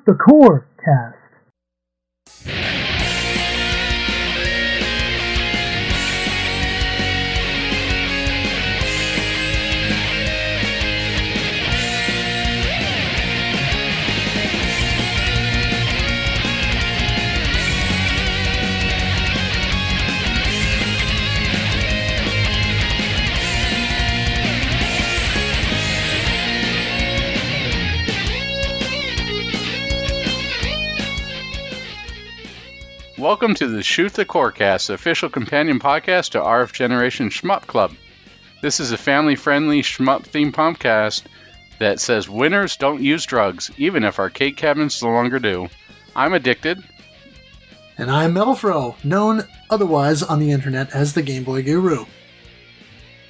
the Core Cast. Welcome to the Shoot the Corecast, the official companion podcast to RF Generation Shmup Club. This is a family-friendly shmup-themed podcast that says winners don't use drugs, even if arcade cabinets no longer do. I'm Addicted. And I'm MetalFRO, known otherwise on the internet as the Game Boy Guru.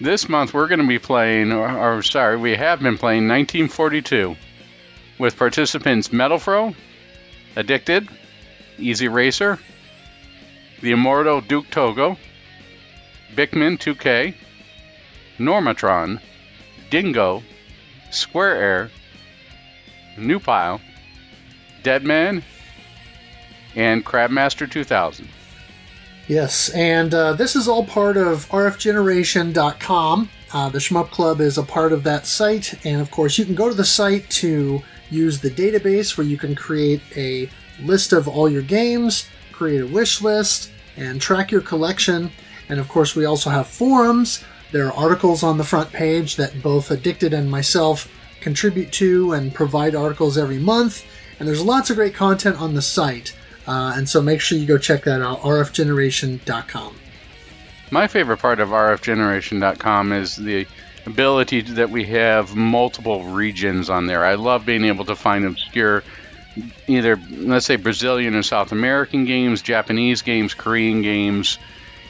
This month we're going to be playing, we have been playing 1942 with participants MetalFRO, Addicted, Easy Racer, the Immortal Duke Togo, Bickman 2K, Normatron, Dingo, Square Air, Newpile, Deadman, and Crabmaster 2000. Yes, and this is all part of rfgeneration.com. The Shmup Club is a part of that site, and of course you can go to the site to use the database where you can create a list of all your games, create a wish list, and track your collection. And of course we also have forums. There are articles on the front page that both Addicted and myself contribute to and provide articles every month. And there's lots of great content on the site. And so make sure you go check that out, rfgeneration.com. My favorite part of rfgeneration.com is the ability that we have multiple regions on there. I love being able to find obscure, either, let's say, Brazilian or South American games, Japanese games, Korean games.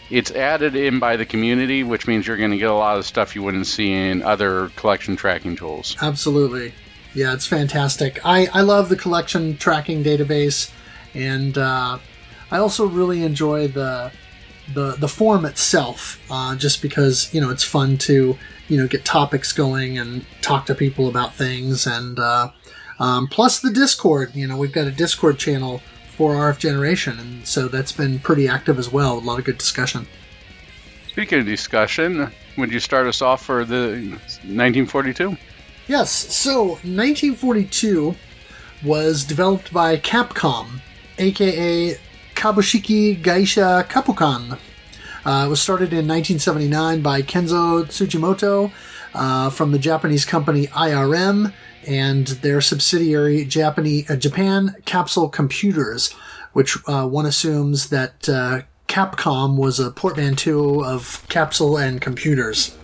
It's added in by the community, which means you're going to get a lot of stuff you wouldn't see in other collection tracking tools. Absolutely. Yeah, it's fantastic. I love the collection tracking database, and I also really enjoy the forum itself, just because, it's fun to, get topics going and talk to people about things, and plus the Discord. We've got a Discord channel for RF Generation, and so that's been pretty active as well. A lot of good discussion. Speaking of discussion, would you start us off for the 1942? Yes, so 1942 was developed by Capcom, aka Kabushiki Gaisha Kapukan. It was started in 1979 by Kenzo Tsujimoto from the Japanese company IRM and their subsidiary Japan Capsule Computers, which one assumes that Capcom was a portmanteau of Capsule and Computers.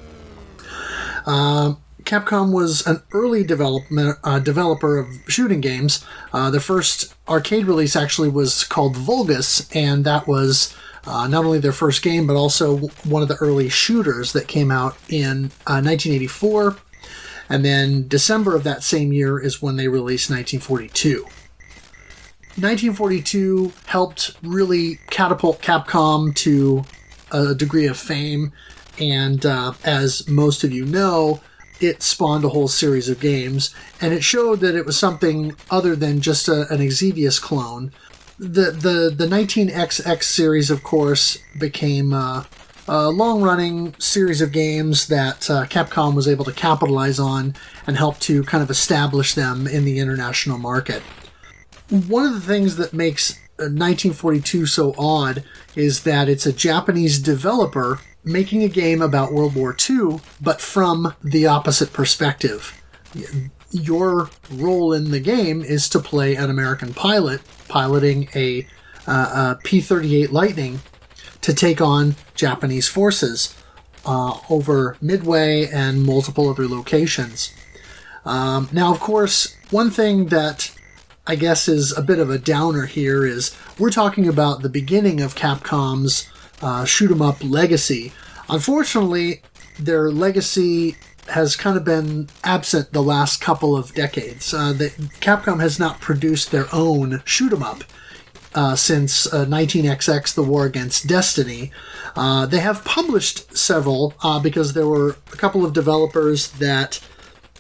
Capcom was an early developer of shooting games. The first arcade release actually was called Vulgus, and that was not only their first game, but also one of the early shooters that came out in 1984. And then December of that same year is when they released 1942. 1942 helped really catapult Capcom to a degree of fame, and as most of you know, it spawned a whole series of games, and it showed that it was something other than just an Exevious clone. The 19XX series, of course, became a long-running series of games that Capcom was able to capitalize on and help to kind of establish them in the international market. One of the things that makes 1942 so odd is that it's a Japanese developer making a game about World War II, but from the opposite perspective. Your role in the game is to play an American pilot piloting a P-38 Lightning to take on Japanese forces over Midway and multiple other locations. Now, of course, one thing that I guess is a bit of a downer here is we're talking about the beginning of Capcom's shoot-'em-up legacy. Unfortunately, their legacy has kind of been absent the last couple of decades. Capcom has not produced their own shoot-'em-up since 19XX, The War Against Destiny. They have published several because there were a couple of developers that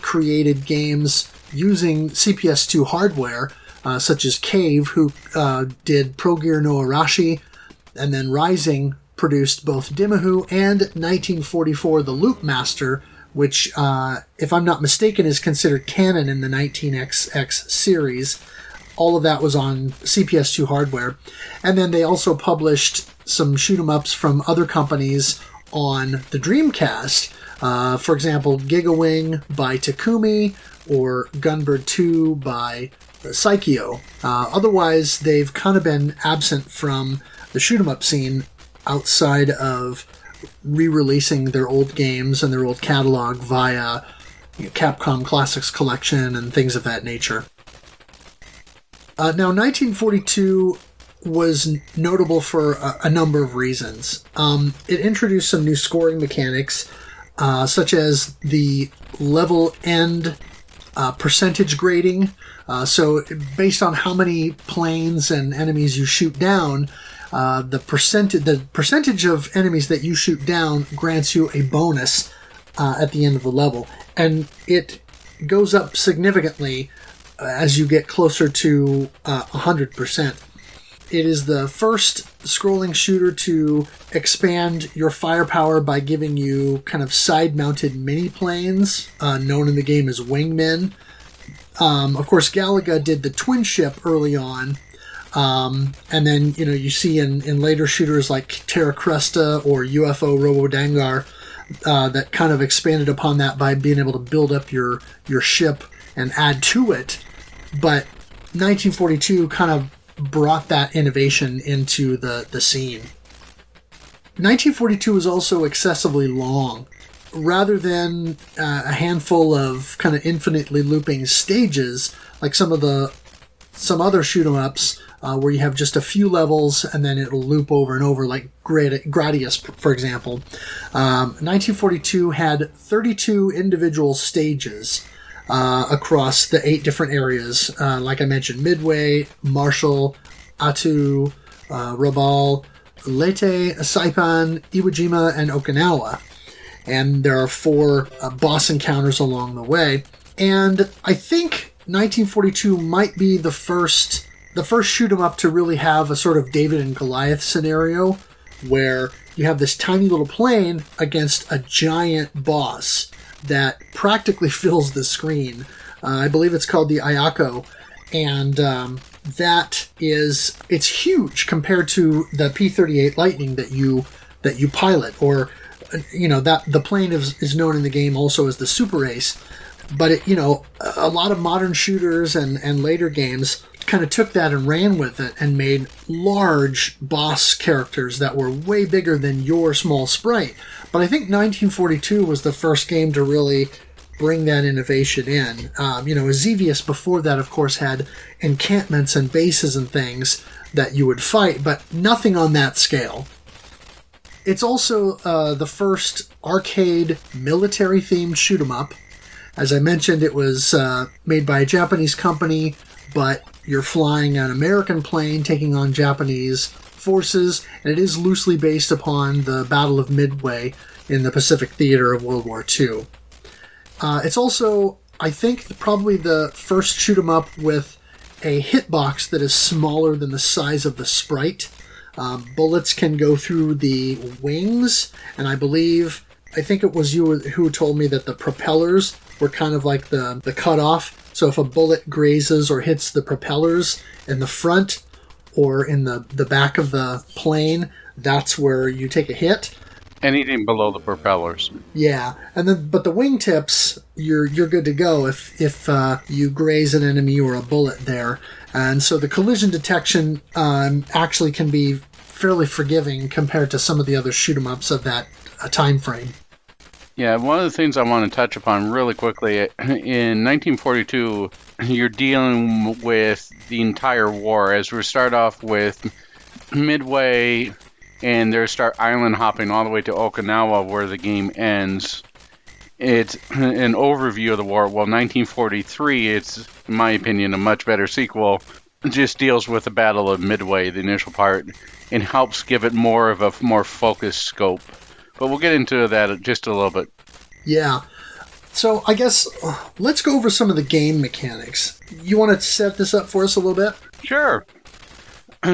created games using CPS2 hardware. such as Cave, who did Pro Gear no Arashi, and then Rising produced both Dimahu and 1944 The Loop Master, which, if I'm not mistaken, is considered canon in the 19XX series. All of that was on CPS2 hardware. And then they also published some shoot-'em-ups from other companies on the Dreamcast. For example, Gigawing by Takumi or Gunbird 2 by Psychio. Otherwise, they've kind of been absent from the shoot-'em-up scene outside of re-releasing their old games and their old catalog via Capcom Classics Collection and things of that nature. Now, 1942 was notable for a number of reasons. It introduced some new scoring mechanics, such as the level end percentage grading. So based on how many planes and enemies you shoot down, the percentage of enemies that you shoot down grants you a bonus at the end of the level. And it goes up significantly as you get closer to 100%. It is the first scrolling shooter to expand your firepower by giving you kind of side-mounted mini-planes, known in the game as wingmen. Of course, Galaga did the twin ship early on, and then you see in later shooters like Terra Cresta or UFO Robodangar that kind of expanded upon that by being able to build up your ship and add to it. But 1942 kind of brought that innovation into the scene. 1942 was also excessively long. Rather than a handful of kind of infinitely looping stages, like some other shoot-'em-ups where you have just a few levels and then it'll loop over and over, like Gradius, for example. 1942 had 32 individual stages across the 8 different areas. Like I mentioned, Midway, Marshall, Atu, Rabaul, Leyte, Saipan, Iwo Jima, and Okinawa. And there are 4 boss encounters along the way. And I think 1942 might be the first shoot-'em-up to really have a sort of David and Goliath scenario, where you have this tiny little plane against a giant boss that practically fills the screen. I believe it's called the Ayako, and it's huge compared to the P-38 Lightning that you pilot, or that the plane is known in the game also as the Super Ace. But a lot of modern shooters and later games kind of took that and ran with it and made large boss characters that were way bigger than your small sprite. But I think 1942 was the first game to really bring that innovation in. Xevious before that, of course, had encampments and bases and things that you would fight, but nothing on that scale. It's also the first arcade military-themed shoot-'em-up. As I mentioned, it was made by a Japanese company, but you're flying an American plane taking on Japanese forces, and it is loosely based upon the Battle of Midway in the Pacific Theater of World War II. It's also, I think, probably the first shoot-'em-up with a hitbox that is smaller than the size of the sprite. Bullets can go through the wings, and I think it was you who told me that the propellers were kind of like the cutoff. So if a bullet grazes or hits the propellers in the front or in the back of the plane, that's where you take a hit. Anything below the propellers. Yeah, but the wingtips, you're good to go if you graze an enemy or a bullet there. And so the collision detection actually can be fairly forgiving compared to some of the other shoot-'em-ups of that time frame. Yeah, one of the things I want to touch upon really quickly, in 1942, you're dealing with the entire war. As we start off with Midway, and they start island hopping all the way to Okinawa, where the game ends. It's an overview of the war. Well, 1943, it's, in my opinion, a much better sequel. It just deals with the Battle of Midway, the initial part, and helps give it more of a more focused scope. But we'll get into that just a little bit. Yeah. So I guess let's go over some of the game mechanics. You want to set this up for us a little bit? Sure.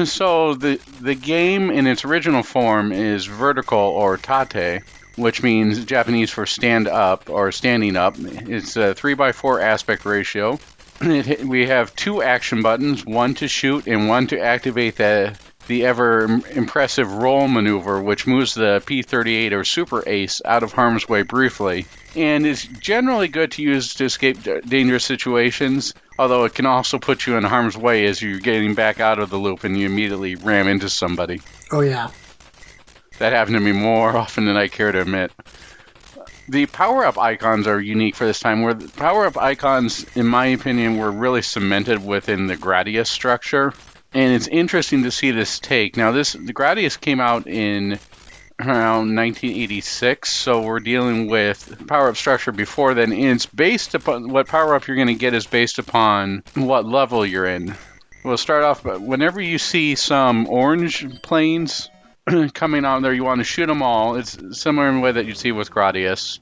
So the game in its original form is vertical or tate, which means Japanese for stand up or standing up. It's a 3:4 aspect ratio. We have two action buttons, one to shoot and one to activate the ever impressive roll maneuver, which moves the P-38 or Super Ace out of harm's way briefly, and is generally good to use to escape dangerous situations, although it can also put you in harm's way as you're getting back out of the loop and you immediately ram into somebody. Oh, yeah. That happened to me more often than I care to admit. The power-up icons are unique for this time, where the power-up icons, in my opinion, were really cemented within the Gradius structure. And it's interesting to see this take. Now, the Gradius came out in around 1986, so we're dealing with power-up structure before then. And it's based upon what power-up you're going to get is based upon what level you're in. We'll start off, whenever you see some orange planes coming out there, you want to shoot them all. It's similar in the way that you see with Gradius.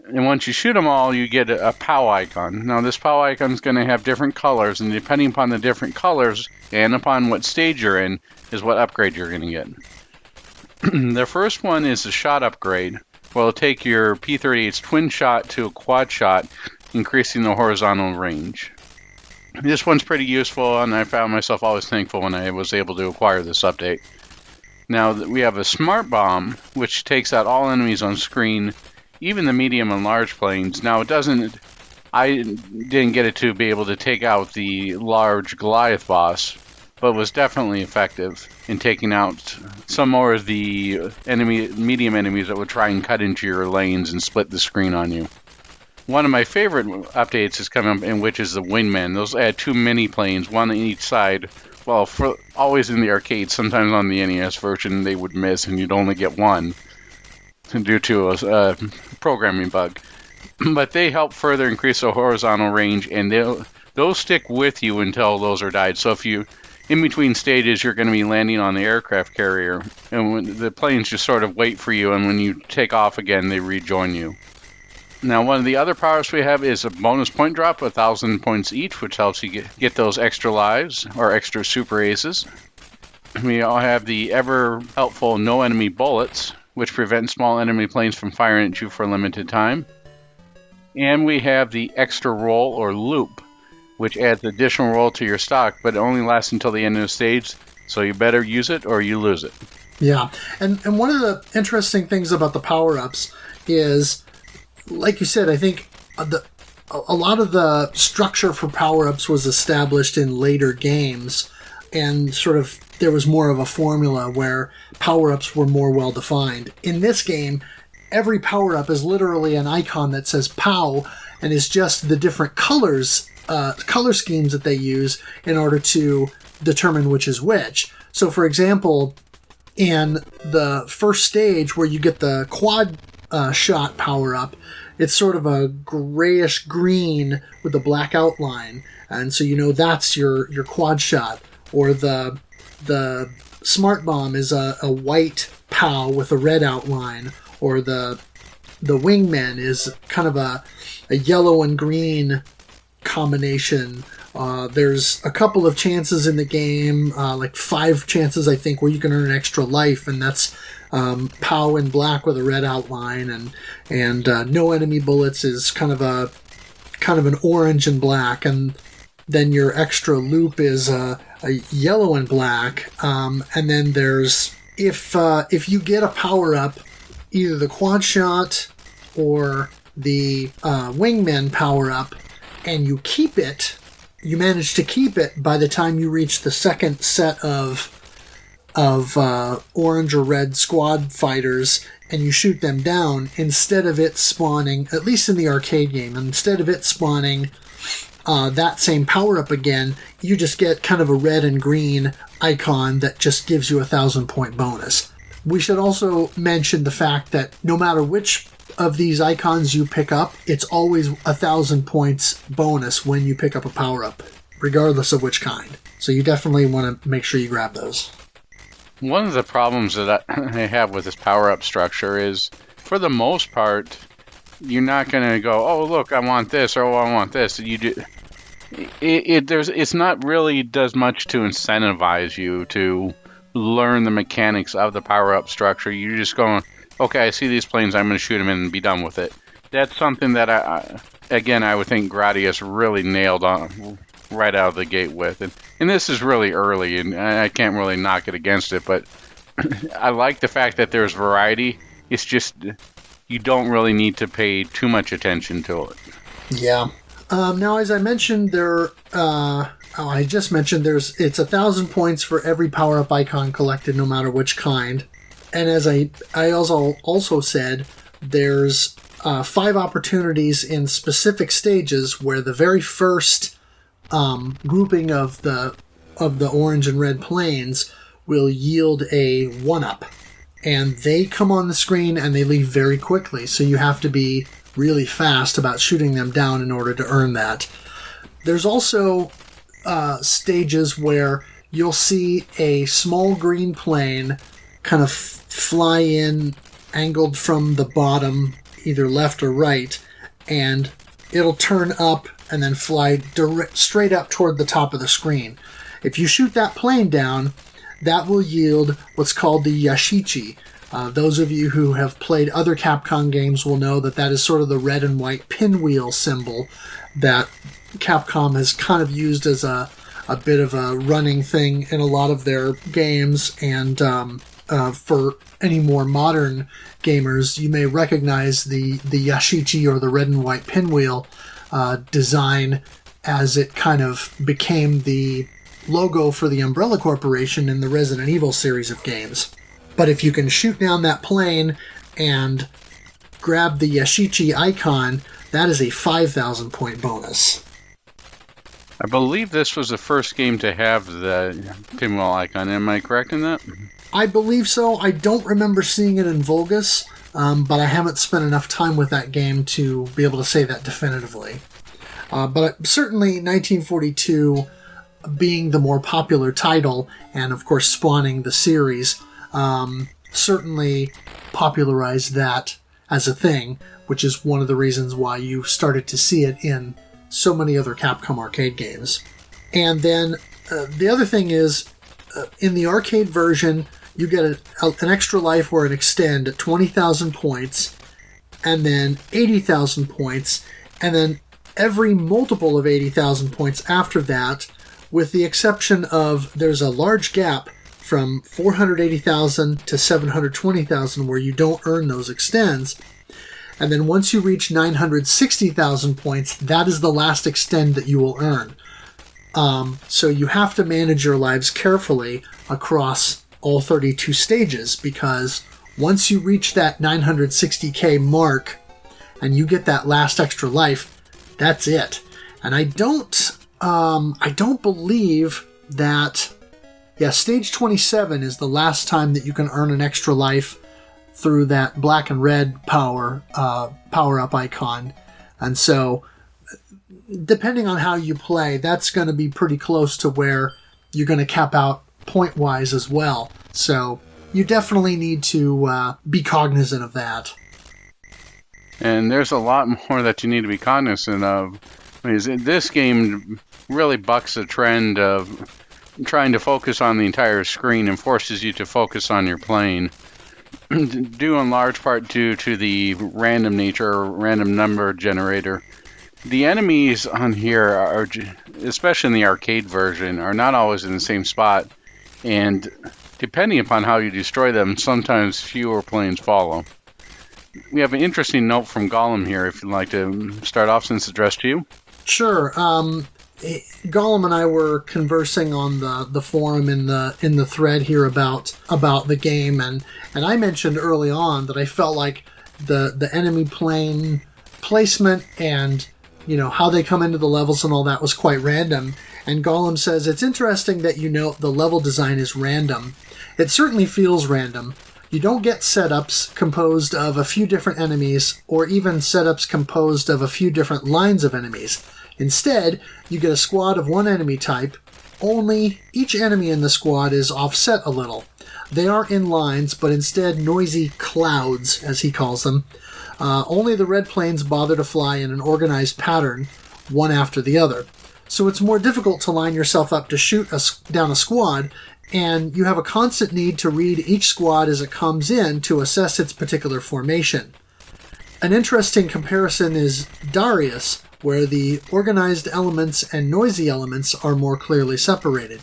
And once you shoot them all, you get a POW icon. Now, this POW icon is going to have different colors, and depending upon the different colors and upon what stage you're in is what upgrade you're going to get. The first one is the shot upgrade. Well, it'll take your P-38's twin shot to a quad shot, increasing the horizontal range. This one's pretty useful, and I found myself always thankful when I was able to acquire this update. Now, we have a smart bomb, which takes out all enemies on screen, even the medium and large planes. Now, I didn't get it to be able to take out the large Goliath boss, but was definitely effective in taking out some more of the medium enemies that would try and cut into your lanes and split the screen on you. One of my favorite updates is coming up, in which is the wingmen. Those add two mini planes, one on each side. Well, always in the arcade, sometimes on the NES version they would miss and you'd only get one due to a programming bug. But they help further increase the horizontal range, and those stick with you until those are died. So if you, in between stages, you're going to be landing on the aircraft carrier, and when the planes just sort of wait for you, and when you take off again, they rejoin you. Now, one of the other powers we have is a bonus point drop, 1,000 points each, which helps you get those extra lives, or extra super aces. We all have the ever helpful no enemy bullets, which prevent small enemy planes from firing at you for a limited time. And we have the extra roll or loop, which adds additional roll to your stock, but it only lasts until the end of the stage, so you better use it or you lose it. Yeah, and one of the interesting things about the power-ups is, like you said, I think a lot of the structure for power-ups was established in later games, and sort of there was more of a formula where power-ups were more well-defined. In this game, every power-up is literally an icon that says POW, and is just the different color schemes that they use in order to determine which is which. So, for example, in the first stage where you get the quad shot power-up, it's sort of a grayish green with a black outline, and so you know that's your quad shot. Or the smart bomb is a white POW with a red outline, or the wingman is kind of a yellow and green combination. There's a couple of chances in the game, like 5 chances I think, where you can earn extra life, and that's POW in black with a red outline, and no enemy bullets is kind of an orange and black, and then your extra loop is a yellow and black, and then there's if you get a power up, either the quad shot or the wingman power up, and you manage to keep it by the time you reach the second set of orange or red squad fighters, and you shoot them down, instead of it spawning, at least in the arcade game, instead of it spawning that same power-up again, you just get kind of a red and green icon that just gives you 1,000 point bonus. We should also mention the fact that no matter which of these icons you pick up, it's always 1,000 points bonus when you pick up a power-up, regardless of which kind. So you definitely want to make sure you grab those. One of the problems that I have with this power-up structure is, for the most part, you're not going to go, oh, look, I want this, or oh, I want this. You do. It's not really does much to incentivize you to learn the mechanics of the power-up structure. You're just going, okay, I see these planes, I'm going to shoot them and be done with it. That's something that, I would think Gradius really nailed on right out of the gate with. And this is really early, and I can't really knock it against it, but I like the fact that there's variety. It's just you don't really need to pay too much attention to it. Yeah. Now, as I mentioned, it's 1,000 points for every power-up icon collected, no matter which kind. And as I also said, there's 5 opportunities in specific stages where the very first grouping of the orange and red planes will yield a 1-up. And they come on the screen and they leave very quickly, so you have to be really fast about shooting them down in order to earn that. There's also stages where you'll see a small green plane kind of fly in, angled from the bottom, either left or right, and it'll turn up and then fly straight up toward the top of the screen. If you shoot that plane down, that will yield what's called the Yashichi. Those of you who have played other Capcom games will know that that is sort of the red and white pinwheel symbol that Capcom has kind of used as a bit of a running thing in a lot of their games. And for any more modern gamers, you may recognize the Yashichi or the red and white pinwheel design as it kind of became the logo for the Umbrella Corporation in the Resident Evil series of games. But if you can shoot down that plane and grab the Yashichi icon, that is a 5,000 point bonus. I believe this was the first game to have the pinwheel icon. Am I correct in that? I believe so. I don't remember seeing it in Vulgus, but I haven't spent enough time with that game to be able to say that definitively. But certainly 1942, being the more popular title, and of course spawning the series, certainly popularized that as a thing, which is one of the reasons why you started to see it in so many other Capcom arcade games. And then the other thing is, in the arcade version, you get an extra life or an extend at 20,000 points, and then 80,000 points, and then every multiple of 80,000 points after that, with the exception of there's a large gap from 480,000 to 720,000 where you don't earn those extends. And then once you reach 960,000 points, that is the last extend that you will earn. So you have to manage your lives carefully across all 32 stages, because once you reach that 960k mark and you get that last extra life, that's it. And I don't believe that. Yeah, stage 27 is the last time that you can earn an extra life through that black and red power-up icon. And so, depending on how you play, that's going to be pretty close to where you're going to cap out point-wise as well. So, you definitely need to be cognizant of that. And there's a lot more that you need to be cognizant of. This game really bucks the trend of trying to focus on the entire screen and forces you to focus on your plane. Due in large part due to the random nature or random number generator. The enemies on here are, especially in the arcade version, are not always in the same spot, and depending upon how you destroy them, sometimes fewer planes follow. We have an interesting note from Gollum here, if you'd like to start off since it's addressed to you. Sure. Gollum and I were conversing on the forum in the thread here about the game, and I mentioned early on that I felt like the enemy plane placement and how they come into the levels and all that was quite random. And Gollum says, it's interesting that the level design is random. It certainly feels random. You don't get setups composed of a few different enemies, or even setups composed of a few different lines of enemies. Instead, you get a squad of one enemy type, only each enemy in the squad is offset a little. They aren't in lines, but instead noisy clouds, as he calls them, Only the red planes bother to fly in an organized pattern, one after the other. So it's more difficult to line yourself up to shoot down a squad, and you have a constant need to read each squad as it comes in to assess its particular formation. An interesting comparison is Darius, where the organized elements and noisy elements are more clearly separated.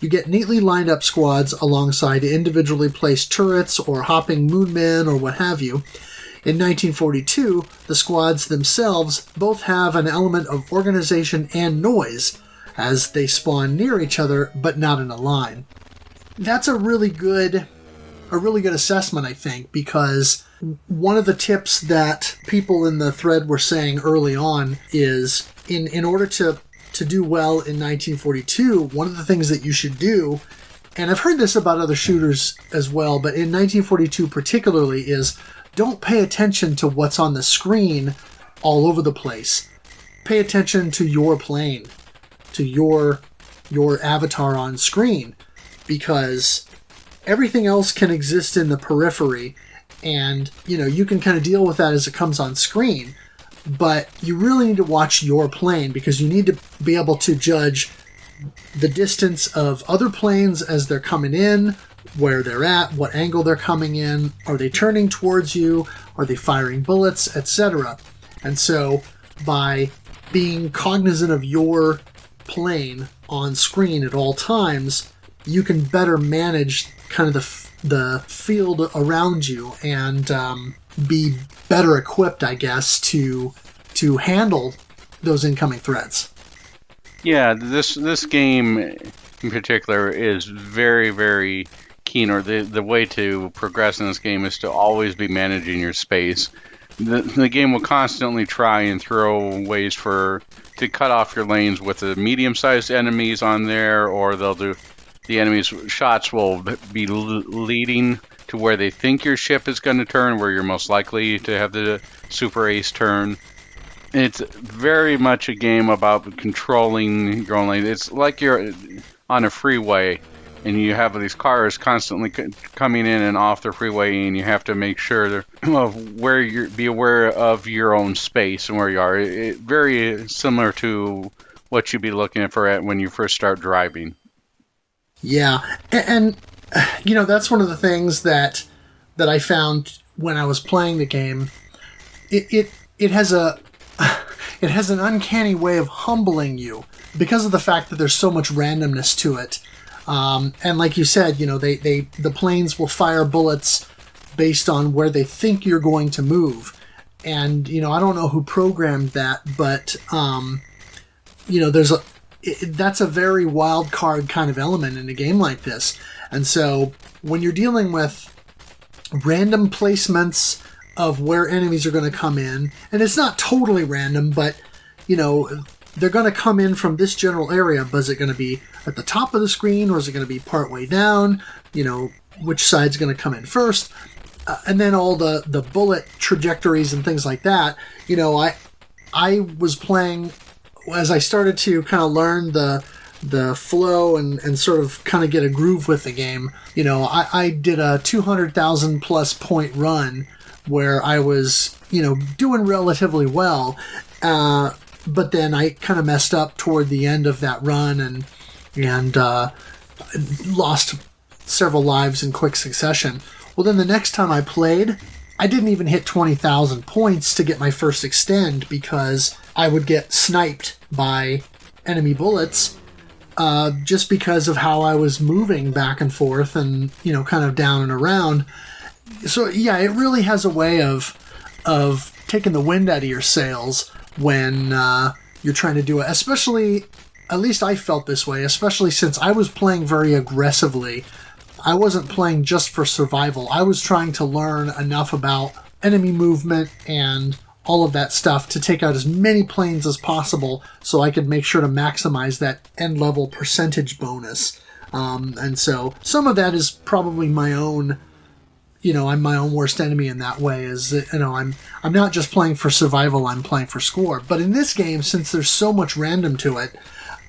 You get neatly lined up squads alongside individually placed turrets or hopping moonmen or what have you. In 1942, the squads themselves both have an element of organization and noise, as they spawn near each other but not in a line. That's a really good assessment, I think, because one of the tips that people in the thread were saying early on is in order to do well in 1942, one of the things that you should do, and I've heard this about other shooters as well, but in 1942 particularly, is don't pay attention to what's on the screen all over the place. Pay attention to your plane, to your avatar on screen, because everything else can exist in the periphery, and you can kind of deal with that as it comes on screen. But you really need to watch your plane, because you need to be able to judge the distance of other planes as they're coming in, where they're at, what angle they're coming in, are they turning towards you, are they firing bullets, etc. And so by being cognizant of your plane on screen at all times, you can better manage kind of the field around you and be better equipped, I guess, to handle those incoming threats. Yeah, this game in particular is very, very keen, or the way to progress in this game is to always be managing your space. The game will constantly try and throw ways to cut off your lanes with the medium-sized enemies on there, or the enemy's shots will be leading to where they think your ship is going to turn, where you're most likely to have the super ace turn. It's very much a game about controlling your own lane. It's like you're on a freeway and you have these cars constantly coming in and off the freeway, and you have to make sure of be aware of your own space and where you are. Very similar to what you'd be looking for when you first start driving. Yeah, and that's one of the things that I found when I was playing the game. It has an uncanny way of humbling you because of the fact that there's so much randomness to it. And like you said, the planes will fire bullets based on where they think you're going to move. And, I don't know who programmed that, but, that's a very wild card kind of element in a game like this. And so when you're dealing with random placements of where enemies are going to come in, and it's not totally random, but, they're going to come in from this general area, but is it going to be at the top of the screen, or is it going to be partway down? Which side's going to come in first? And then all the bullet trajectories and things like that. I was playing, as I started to kind of learn the flow and sort of kind of get a groove with the game. I did a 200,000 plus point run where I was, doing relatively well. But then I kind of messed up toward the end of that run and lost several lives in quick succession. Well, then the next time I played, I didn't even hit 20,000 points to get my first extend, because I would get sniped by enemy bullets just because of how I was moving back and forth and, kind of down and around. So, yeah, it really has a way of taking the wind out of your sails when you're trying to do it. Especially, at least I felt this way, especially since I was playing very aggressively. I wasn't playing just for survival. I was trying to learn enough about enemy movement and all of that stuff to take out as many planes as possible so I could make sure to maximize that end level percentage bonus. And so some of that is probably my own, I'm my own worst enemy in that way. I'm not just playing for survival, I'm playing for score. But in this game, since there's so much random to it,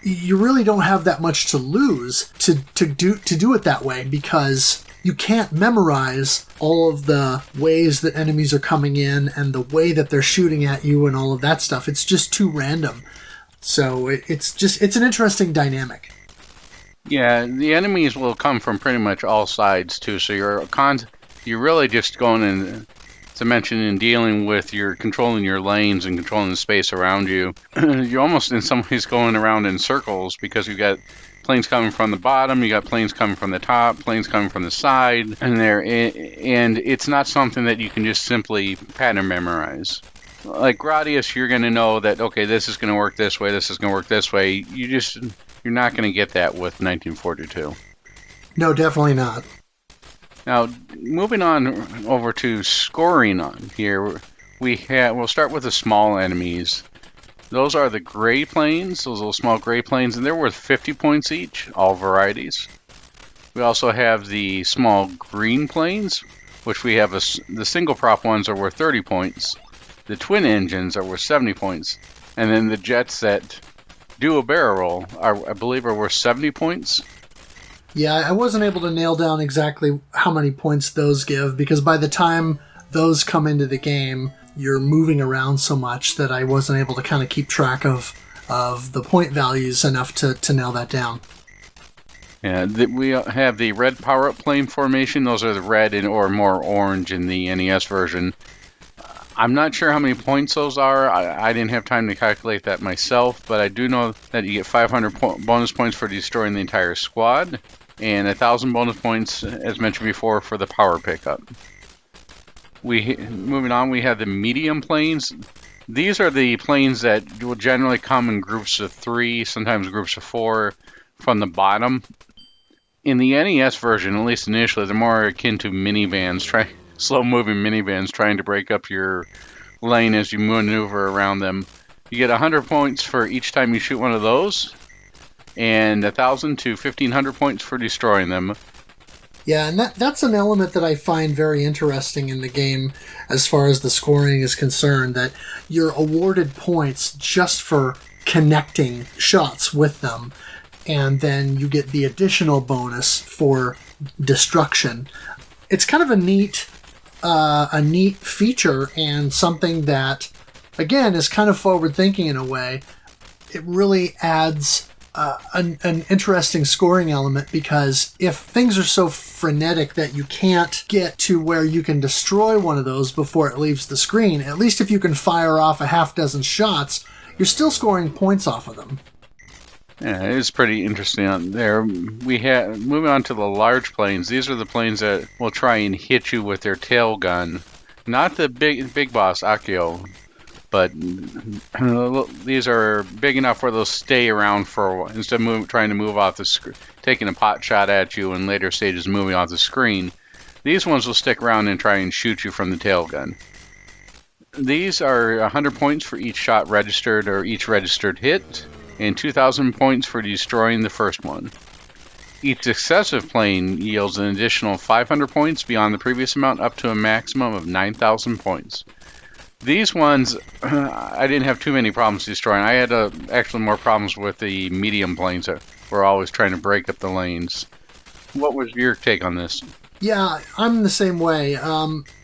you really don't have that much to lose to do it that way, because you can't memorize all of the ways that enemies are coming in and the way that they're shooting at you and all of that stuff. It's just too random. So it's an interesting dynamic. Yeah, the enemies will come from pretty much all sides too. So you're really just going in to mention in dealing with your controlling your lanes and controlling the space around you. You're almost in some ways going around in circles because you've got planes coming from the bottom, you got planes coming from the top, planes coming from the side, and it's not something that you can just simply pattern memorize. Like Gradius, you're going to know that, okay, this is going to work this way, this is going to work this way. You're not going to get that with 1942. No, definitely not. Now, moving on over to scoring on here, we'll start with the small enemies. Those are the gray planes, those little small gray planes, and they're worth 50 points each, all varieties. We also have the small green planes, which we have the single prop ones are worth 30 points. The twin engines are worth 70 points. And then the jets that do a barrel roll, I believe, are worth 70 points. Yeah, I wasn't able to nail down exactly how many points those give, because by the time those come into the game, you're moving around so much that I wasn't able to kind of keep track of the point values enough to nail that down. Yeah, we have the red power-up plane formation. Those are the red or more orange in the NES version. I'm not sure how many points those are. I didn't have time to calculate that myself, but I do know that you get 500 bonus points for destroying the entire squad, and 1,000 bonus points, as mentioned before, for the power pickup. Moving on, we have the medium planes. These are the planes that will generally come in groups of 3, sometimes groups of 4, from the bottom. In the NES version, at least initially, they're more akin to minivans, slow-moving minivans trying to break up your lane as you maneuver around them. You get 100 points for each time you shoot one of those, and 1,000 to 1,500 points for destroying them. Yeah, and that's an element that I find very interesting in the game as far as the scoring is concerned, that you're awarded points just for connecting shots with them, and then you get the additional bonus for destruction. It's kind of a neat feature, and something that, again, is kind of forward-thinking in a way. It really adds an interesting scoring element, because if things are so frenetic that you can't get to where you can destroy one of those before it leaves the screen, at least if you can fire off a half dozen shots, you're still scoring points off of them. Yeah, it is pretty interesting on there. Moving on to the large planes. These are the planes that will try and hit you with their tail gun. Not the big boss, Akio, but these are big enough where they'll stay around for a while, instead of trying to move off the screen, taking a pot shot at you in later stages, moving off the screen. These ones will stick around and try and shoot you from the tail gun. These are 100 points for each shot registered or each registered hit, and 2,000 points for destroying the first one. Each successive plane yields an additional 500 points beyond the previous amount, up to a maximum of 9,000 points. These ones, I didn't have too many problems destroying. I had actually more problems with the medium planes that were always trying to break up the lanes. What was your take on this? Yeah, I'm the same way.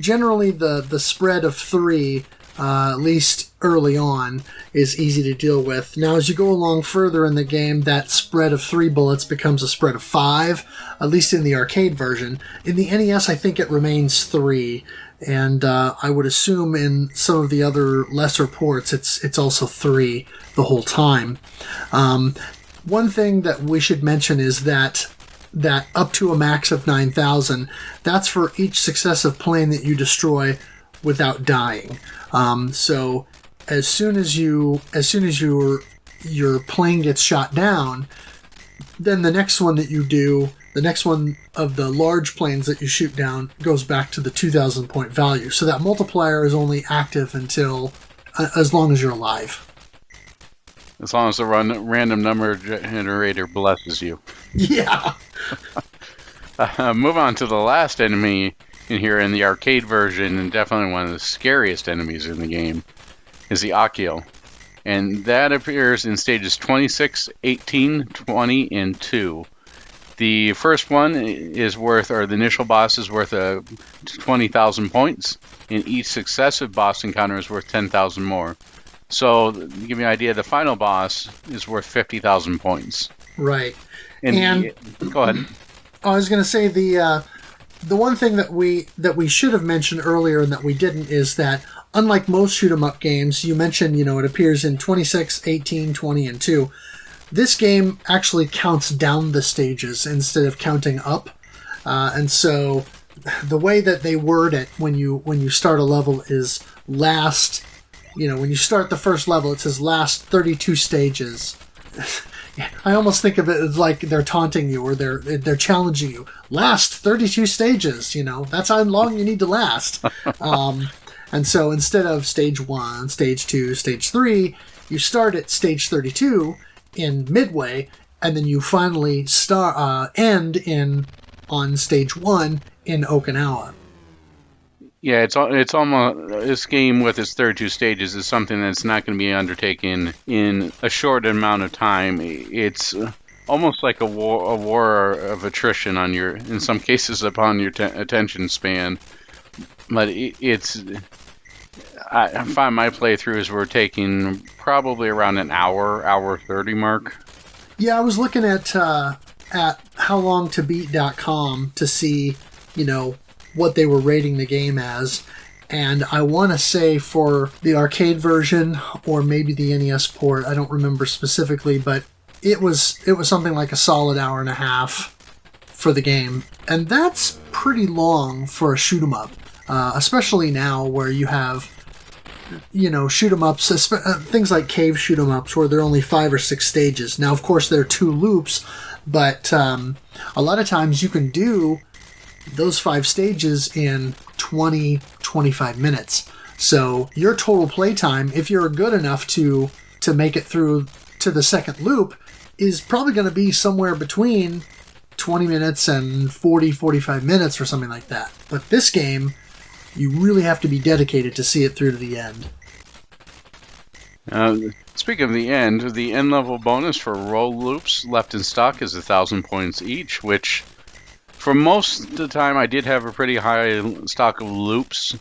Generally, the spread of 3, at least early on, is easy to deal with. Now, as you go along further in the game, that spread of 3 bullets becomes a spread of 5, at least in the arcade version. In the NES, I think it remains 3. And I would assume in some of the other lesser ports, it's also 3 the whole time. One thing that we should mention is that up to a max of 9,000, that's for each successive plane that you destroy without dying. So as soon as your plane gets shot down, then the next one that you do, the next one of the large planes that you shoot down, goes back to the 2,000 point value. So that multiplier is only active until as long as you're alive. As long as the random number generator blesses you. Yeah. Move on to the last enemy in here in the arcade version, and definitely one of the scariest enemies in the game, is the Akio. And that appears in stages 26, 18, 20, and 2. The first one is worth, or the initial boss is worth 20,000 points, and each successive boss encounter is worth 10,000 more. So, to give you an idea, the final boss is worth 50,000 points. Right. And go ahead. I was going to say the one thing that we should have mentioned earlier and that we didn't is that unlike most shoot 'em up games, you mentioned, it appears in 26, 18, 20, and 2. This game actually counts down the stages instead of counting up. And so the way that they word it when you start a level is last, when you start the first level, it says last 32 stages. I almost think of it as like they're taunting you or they're challenging you. Last 32 stages, that's how long you need to last. And so instead of stage 1, stage 2, stage 3, you start at stage 32 in midway, and then you finally end on stage 1 in Okinawa. Yeah, it's almost, this game with its 32 stages is something that's not going to be undertaken in a short amount of time. It's almost like a war of attrition in some cases upon your attention span. But I find my playthroughs were taking probably around an hour 30 mark. Yeah, I was looking at howlongtobeat.com to see, what they were rating the game as, and I want to say for the arcade version or maybe the NES port, I don't remember specifically, but it was something like a solid hour and a half for the game, and that's pretty long for a shoot 'em up, especially now where you have shoot 'em ups, things like cave shoot 'em ups where there are only 5 or 6 stages. Now, of course, there are 2 loops, but a lot of times you can do those 5 stages in 20, 25 minutes. So your total playtime, if you're good enough to make it through to the second loop, is probably going to be somewhere between 20 minutes and 40, 45 minutes or something like that. But this game, you really have to be dedicated to see it through to the end. Speaking of the end level bonus for roll loops left in stock is 1,000 points each, which for most of the time I did have a pretty high stock of loops,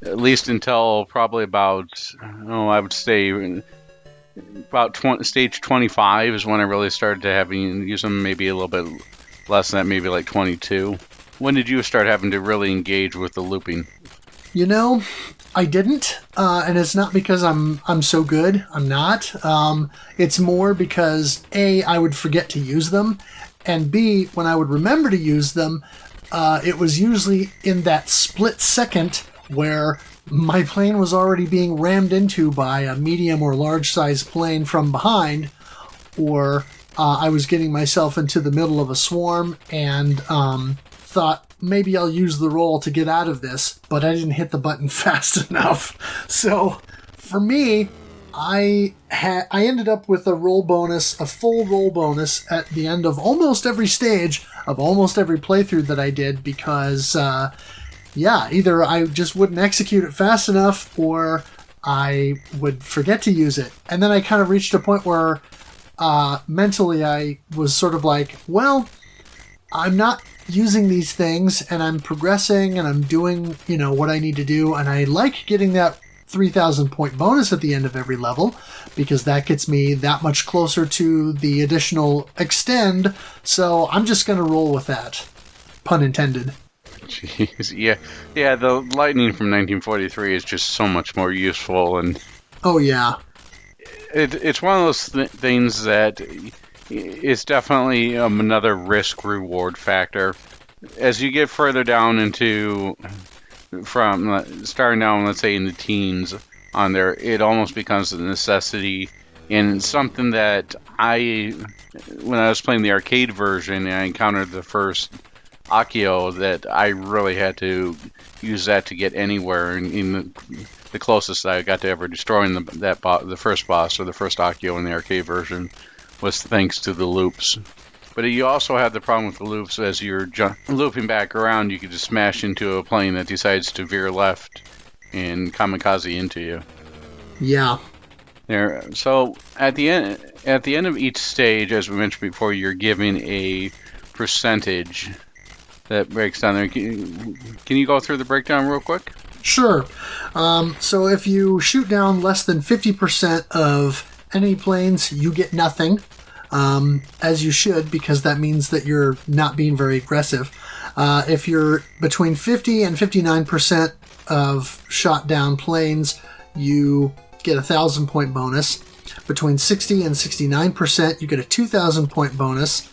at least until probably about, I would say about stage 25 is when I really started to use them, maybe a little bit less than that, maybe like 22. When did you start having to really engage with the looping? I didn't, and it's not because I'm so good. I'm not. It's more because A, I would forget to use them, and B, when I would remember to use them, it was usually in that split second where my plane was already being rammed into by a medium or large size plane from behind, or I was getting myself into the middle of a swarm and thought, maybe I'll use the roll to get out of this, but I didn't hit the button fast enough. So for me, I ended up with a full roll bonus at the end of almost every stage of almost every playthrough that I did because, either I just wouldn't execute it fast enough or I would forget to use it. And then I kind of reached a point where mentally I was sort of like, well, I'm not using these things and I'm progressing and I'm doing, what I need to do. And I like getting that 3,000 point bonus at the end of every level because that gets me that much closer to the additional extend. So I'm just going to roll with that. Pun intended. Jeez, yeah. The lightning from 1943 is just so much more useful, and oh yeah, it's one of those things that it's definitely another risk-reward factor. As you get further down from starting down, let's say in the teens on there, it almost becomes a necessity and something that when I was playing the arcade version and I encountered the first Akio, that I really had to use that to get anywhere, in the closest I got to ever destroying the first boss or the first Akio in the arcade version was thanks to the loops. But you also have the problem with the loops. As you're looping back around, you could just smash into a plane that decides to veer left and kamikaze into you. Yeah. So at the end of each stage, as we mentioned before, you're given a percentage that breaks down there. Can you go through the breakdown real quick? Sure. So if you shoot down less than 50% of enemy planes, you get nothing, as you should, because that means that you're not being very aggressive. If you're between 50 and 59% of shot down planes, you get a 1,000 point bonus. Between 60 and 69%, you get a 2,000 point bonus.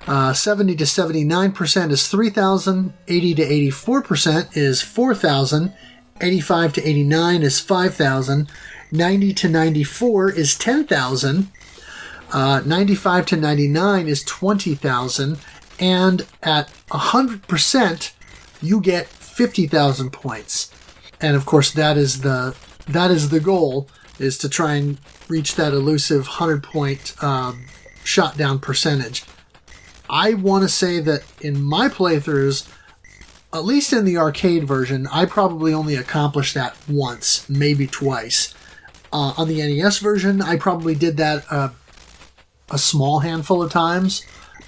70 to 79% is 3,000. 80 to 84% is 4,000. 85 to 89 is 5,000. 90 to 94 is 10,000. 95 to 99 is 20,000. And at 100%, you get 50,000 points. And of course, that is the goal, is to try and reach that elusive 100-point shot down percentage. I want to say that in my playthroughs, at least in the arcade version, I probably only accomplished that once, maybe twice. On the NES version, I probably did that a small handful of times.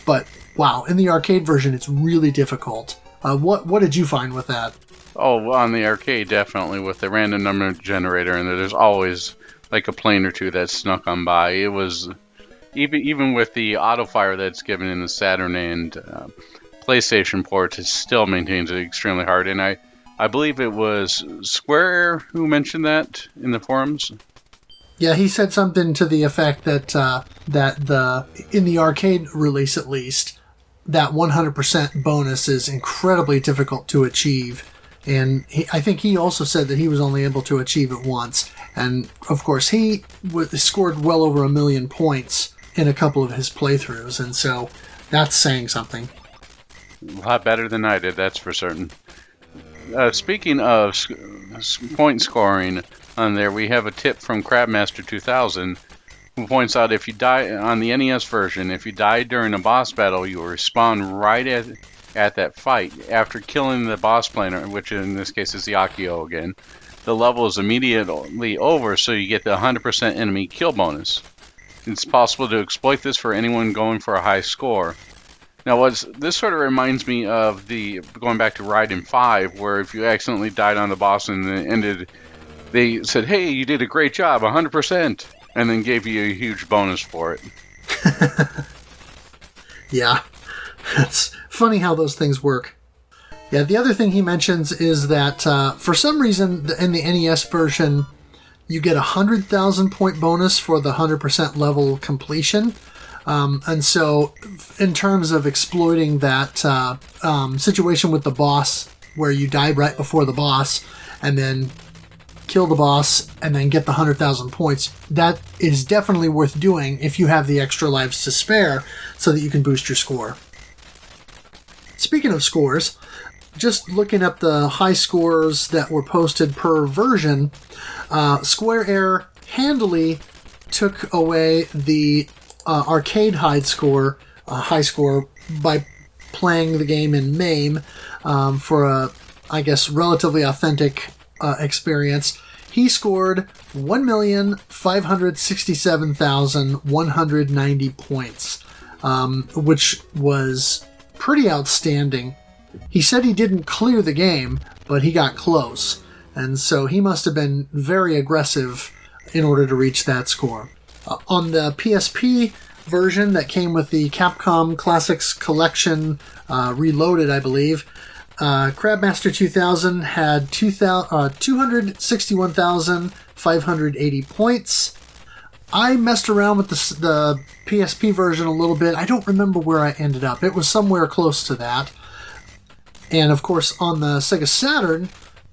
But wow, in the arcade version, it's really difficult. What did you find with that? Oh, on the arcade, definitely, with the random number generator, and there's always like a plane or two that snuck on by. It was even with the auto fire that's given in the Saturn and PlayStation port, it still maintains it extremely hard. And I believe it was Square who mentioned that in the forums. Yeah, he said something to the effect that in the arcade release at least, that 100% bonus is incredibly difficult to achieve. And I think he also said that he was only able to achieve it once. And, of course, he scored well over 1 million points in a couple of his playthroughs. And so that's saying something. A lot better than I did, that's for certain. Speaking of point scoring on there, we have a tip from Crabmaster 2000 who points out if you die on the NES version, if you die during a boss battle, you will respawn right at that fight after killing the boss player, which in this case is the Akio again. The level is immediately over, so you get the 100% enemy kill bonus. It's possible to exploit this for anyone going for a high score. Now, this sort of reminds me of going back to Raiden 5, where if you accidentally died on the boss and it ended, they said, "Hey, you did a great job, 100%," and then gave you a huge bonus for it. Yeah, it's funny how those things work. Yeah, the other thing he mentions is that for some reason in the NES version, you get a 100,000 point bonus for the 100% level completion. And so in terms of exploiting that situation with the boss where you die right before the boss and then kill the boss and then get the 100,000 points, that is definitely worth doing if you have the extra lives to spare so that you can boost your score. Speaking of scores, just looking up the high scores that were posted per version, Square Air handily took away the arcade high score by playing the game in MAME for a, I guess, relatively authentic experience. He scored 1,567,190 points, which was pretty outstanding. He said he didn't clear the game, but he got close, and so he must have been very aggressive in order to reach that score. On the PSP version that came with the Capcom Classics Collection Reloaded, I believe, Crabmaster 2000 had 261,580 points. I messed around with the PSP version a little bit. I don't remember where I ended up. It was somewhere close to that. And of course, on the Sega Saturn,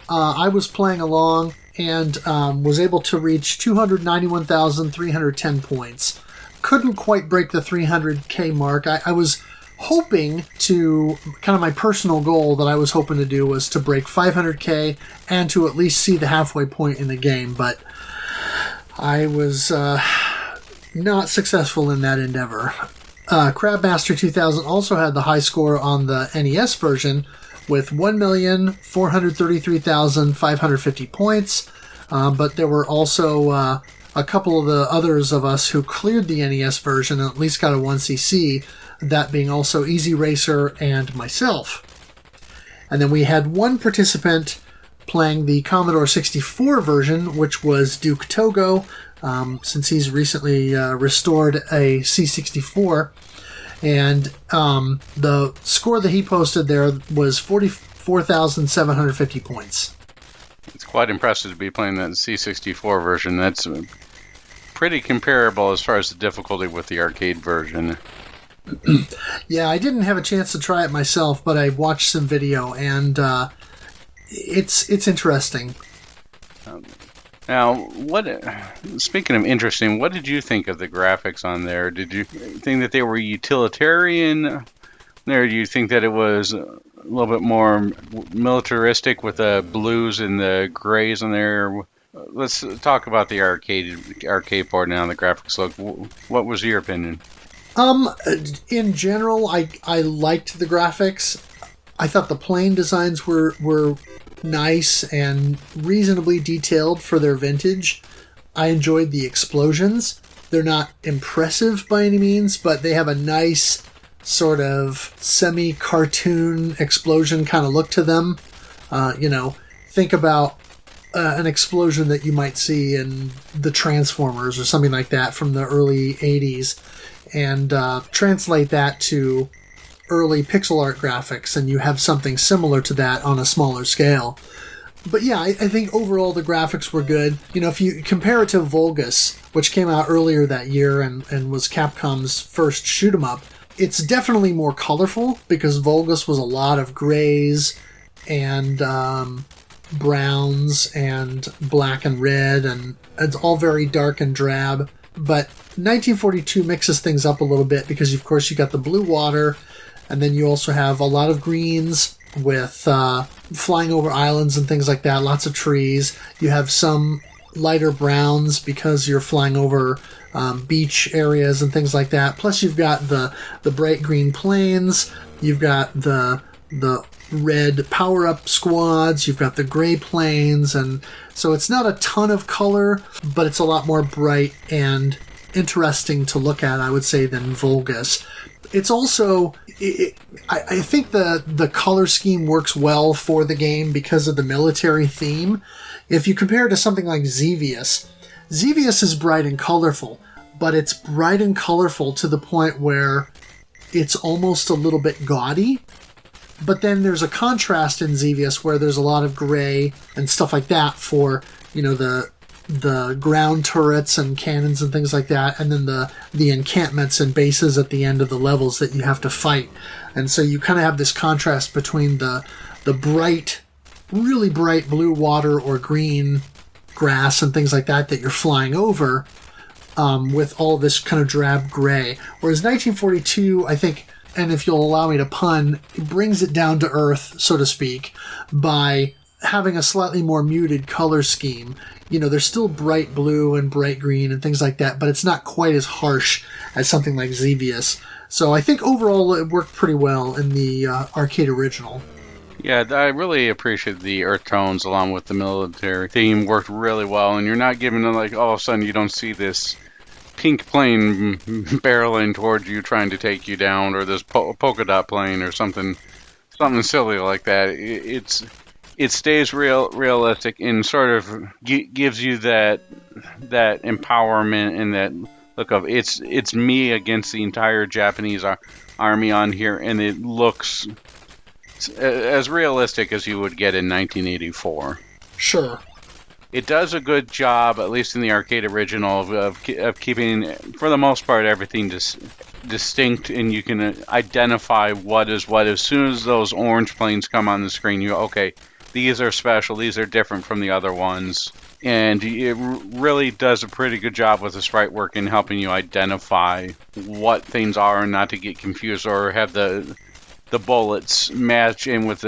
I was playing along and was able to reach 291,310 points. Couldn't quite break the 300K mark. I was hoping to, kind of my personal goal that I was hoping to do was to break 500K and to at least see the halfway point in the game, but I was not successful in that endeavor. Crabmaster 2000 also had the high score on the NES version with 1,433,550 points, but there were also a couple of the others of us who cleared the NES version and at least got a 1cc. that being also Easy Racer and myself. And then we had one participant playing the Commodore 64 version, which was Duke Togo, since he's recently restored a C64. And the score that he posted there was 44,750 points. It's quite impressive to be playing that C64 version. That's pretty comparable as far as the difficulty with the arcade version. Yeah, I didn't have a chance to try it myself, but I watched some video, and it's interesting. Now, speaking of interesting, what did you think of the graphics on there? Did you think that they were utilitarian? Or do you think that it was a little bit more militaristic with the blues and the grays on there? Let's talk about the arcade board now, the graphics look. What was your opinion? In general, I liked the graphics. I thought the plane designs were nice and reasonably detailed for their vintage. I enjoyed the explosions. They're not impressive by any means, but they have a nice sort of semi-cartoon explosion kind of look to them. Think about an explosion that you might see in the Transformers or something like that from the early 80s, and translate that to early pixel art graphics, and you have something similar to that on a smaller scale. But yeah, I think overall the graphics were good. If you compare it to Vulgus, which came out earlier that year and was Capcom's first shoot 'em up, it's definitely more colorful, because Vulgus was a lot of grays and browns and black and red, and it's all very dark and drab. But 1942 mixes things up a little bit, because of course you got the blue water, and then you also have a lot of greens with flying over islands and things like that, lots of trees. You have some lighter browns because you're flying over beach areas and things like that. Plus you've got the bright green planes, you've got the red power-up squads, you've got the gray planes, and so it's not a ton of color, but it's a lot more bright and interesting to look at, I would say, than Vulgus. It's also, I think the color scheme works well for the game because of the military theme. If you compare it to something like Xevious is bright and colorful, but it's bright and colorful to the point where it's almost a little bit gaudy. But then there's a contrast in Xevious where there's a lot of gray and stuff like that for, the ground turrets and cannons and things like that, and then the encampments and bases at the end of the levels that you have to fight. And so you kind of have this contrast between the bright, really bright blue water or green grass and things like that you're flying over, with all this kind of drab gray. Whereas 1942, I think, and if you'll allow me to pun, it brings it down to earth, so to speak, by having a slightly more muted color scheme. There's still bright blue and bright green and things like that, but it's not quite as harsh as something like Xevious. So I think overall it worked pretty well in the arcade original. Yeah, I really appreciate the earth tones along with the military theme worked really well, and you're not giving it all of a sudden you don't see this pink plane barreling towards you trying to take you down, or this polka dot plane or something silly like that. It stays realistic and sort of gives you that empowerment and that look of it's me against the entire Japanese army on here, and it looks as realistic as you would get in 1984. Sure. It does a good job, at least in the arcade original, of keeping, for the most part, everything distinct, and you can identify what is what. As soon as those orange planes come on the screen, you go, okay, these are special, these are different from the other ones. And it really does a pretty good job with the sprite work in helping you identify what things are and not to get confused or have the bullets match in with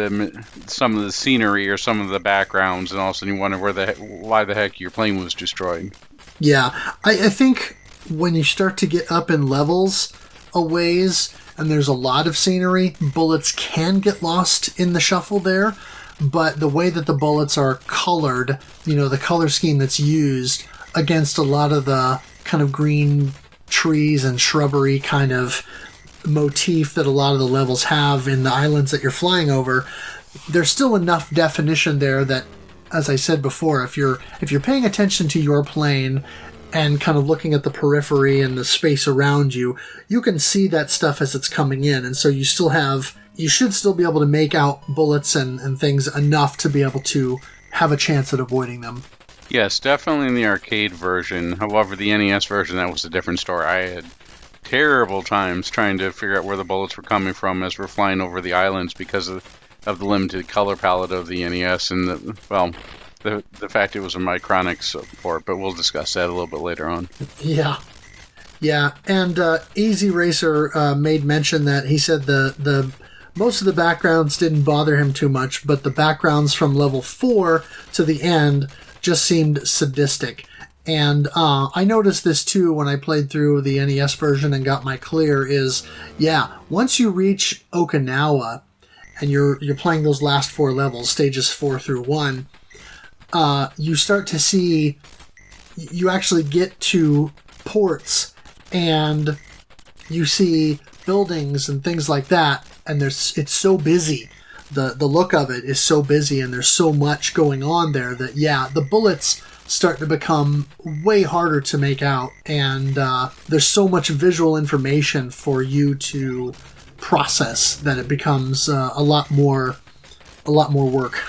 some of the scenery or some of the backgrounds, and all of a sudden you wonder why the heck your plane was destroyed. Yeah, I think when you start to get up in levels a ways and there's a lot of scenery, bullets can get lost in the shuffle there. But the way that the bullets are colored, the color scheme that's used against a lot of the kind of green trees and shrubbery kind of motif that a lot of the levels have in the islands that you're flying over, there's still enough definition there that, as I said before, if you're paying attention to your plane and kind of looking at the periphery and the space around you, you can see that stuff as it's coming in. And so you should still be able to make out bullets and things enough to be able to have a chance at avoiding them. Yes, definitely in the arcade version. However, the NES version, that was a different story. I had terrible times trying to figure out where the bullets were coming from as we're flying over the islands because of the limited color palette of the NES and the fact it was a Micronics port, but we'll discuss that a little bit later on. Yeah, and Easy Racer made mention that he said the most of the backgrounds didn't bother him too much, but the backgrounds from level 4 to the end just seemed sadistic. And I noticed this too when I played through the NES version and got my clear is, once you reach Okinawa and you're playing those last 4 levels, stages 4 through 1, you start to see, you actually get to ports and you see buildings and things like that, and it's so busy. The look of it is so busy, and there's so much going on there that, the bullets start to become way harder to make out, and there's so much visual information for you to process that it becomes a lot more work.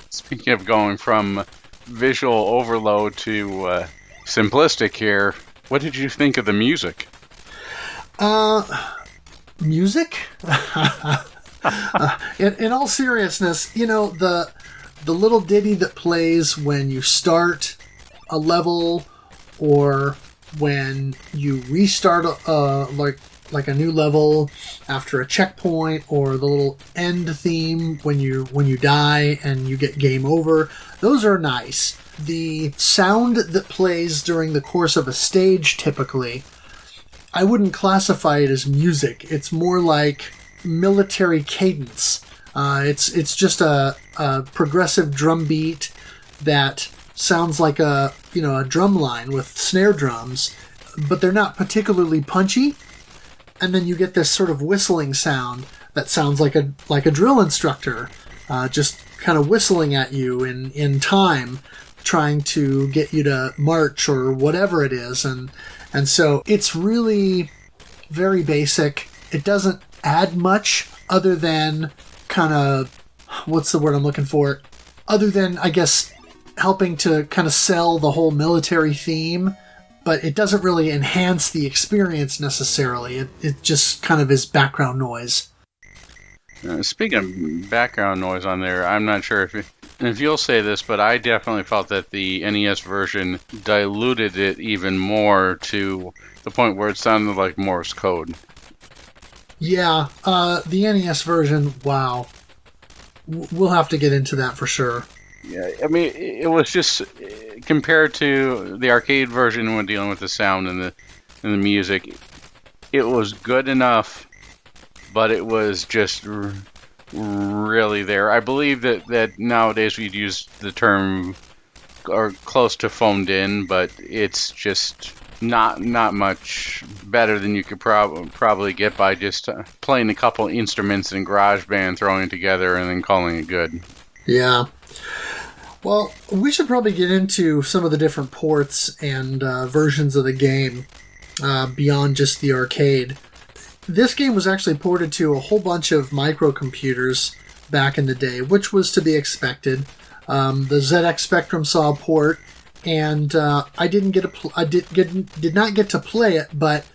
Speaking of going from visual overload to simplistic here, what did you think of the music? Music? In all seriousness, the little ditty that plays when you start a level or when you restart like a new level after a checkpoint, or the little end theme when you die and you get game over, those are nice. The sound that plays during the course of a stage, typically, I wouldn't classify it as music. It's more like military cadence. It's just a progressive drum beat that sounds like a drum line with snare drums, but they're not particularly punchy. And then you get this sort of whistling sound that sounds like a drill instructor, just kind of whistling at you in time, trying to get you to march or whatever it is. And so it's really very basic. It doesn't add much other than kind of, what's the word I'm looking for? Other than, I guess, helping to kind of sell the whole military theme, but it doesn't really enhance the experience necessarily. It just kind of is background noise. Speaking of background noise on there, I'm not sure if you'll say this, but I definitely felt that the NES version diluted it even more to the point where it sounded like Morse code. Yeah, the NES version, wow. We'll have to get into that for sure. Yeah, I mean, it was just, compared to the arcade version when dealing with the sound and the music, it was good enough, but it was just really there. I believe that nowadays we'd use the term or close to phoned in, but it's just not much better than you could probably get by just playing a couple instruments in GarageBand, throwing it together, and then calling it good. Yeah. Well, we should probably get into some of the different ports and versions of the game beyond just the arcade. This game was actually ported to a whole bunch of microcomputers back in the day, which was to be expected. The ZX Spectrum saw a port, and I did not get to play it, but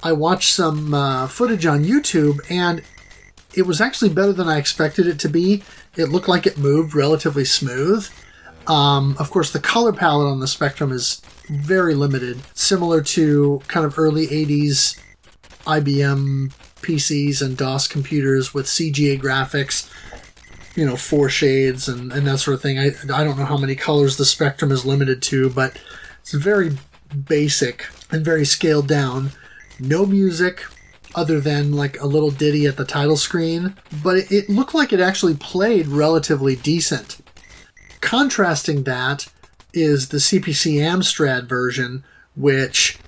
I watched some footage on YouTube, and it was actually better than I expected it to be. It looked like it moved relatively smooth. Of course, the color palette on the Spectrum is very limited, similar to kind of early 80s IBM PCs and DOS computers with CGA graphics, 4 shades and that sort of thing. I don't know how many colors the Spectrum is limited to, but it's very basic and very scaled down. No music other than like a little ditty at the title screen, but it looked like it actually played relatively decent. Contrasting that is the CPC Amstrad version, which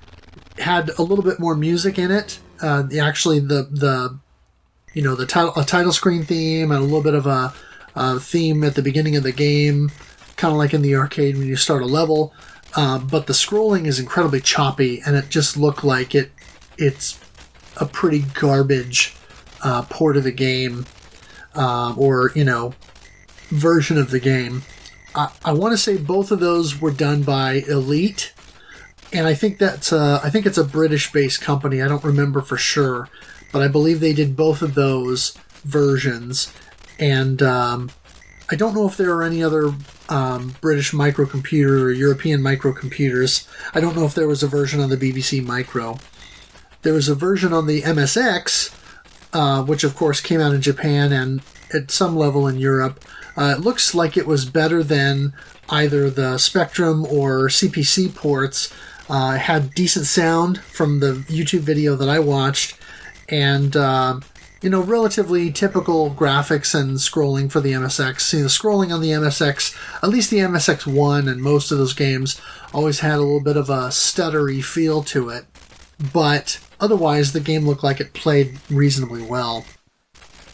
had a little bit more music in it, Actually, the title screen theme and a little bit of a theme at the beginning of the game, kind of like in the arcade when you start a level. But the scrolling is incredibly choppy, and it just looked like it's a pretty garbage port of the game, or version of the game. I want to say both of those were done by Elite, and I think it's a British-based company. I don't remember for sure, but I believe they did both of those versions. And I don't know if there are any other British microcomputer or European microcomputers. I don't know if there was a version on the BBC Micro. There was a version on the MSX, which of course came out in Japan and at some level in Europe. It looks like it was better than either the Spectrum or CPC ports. It had decent sound from the YouTube video that I watched, and relatively typical graphics and scrolling for the MSX. See, the scrolling on the MSX, at least the MSX1 and most of those games, always had a little bit of a stuttery feel to it. But otherwise, the game looked like it played reasonably well.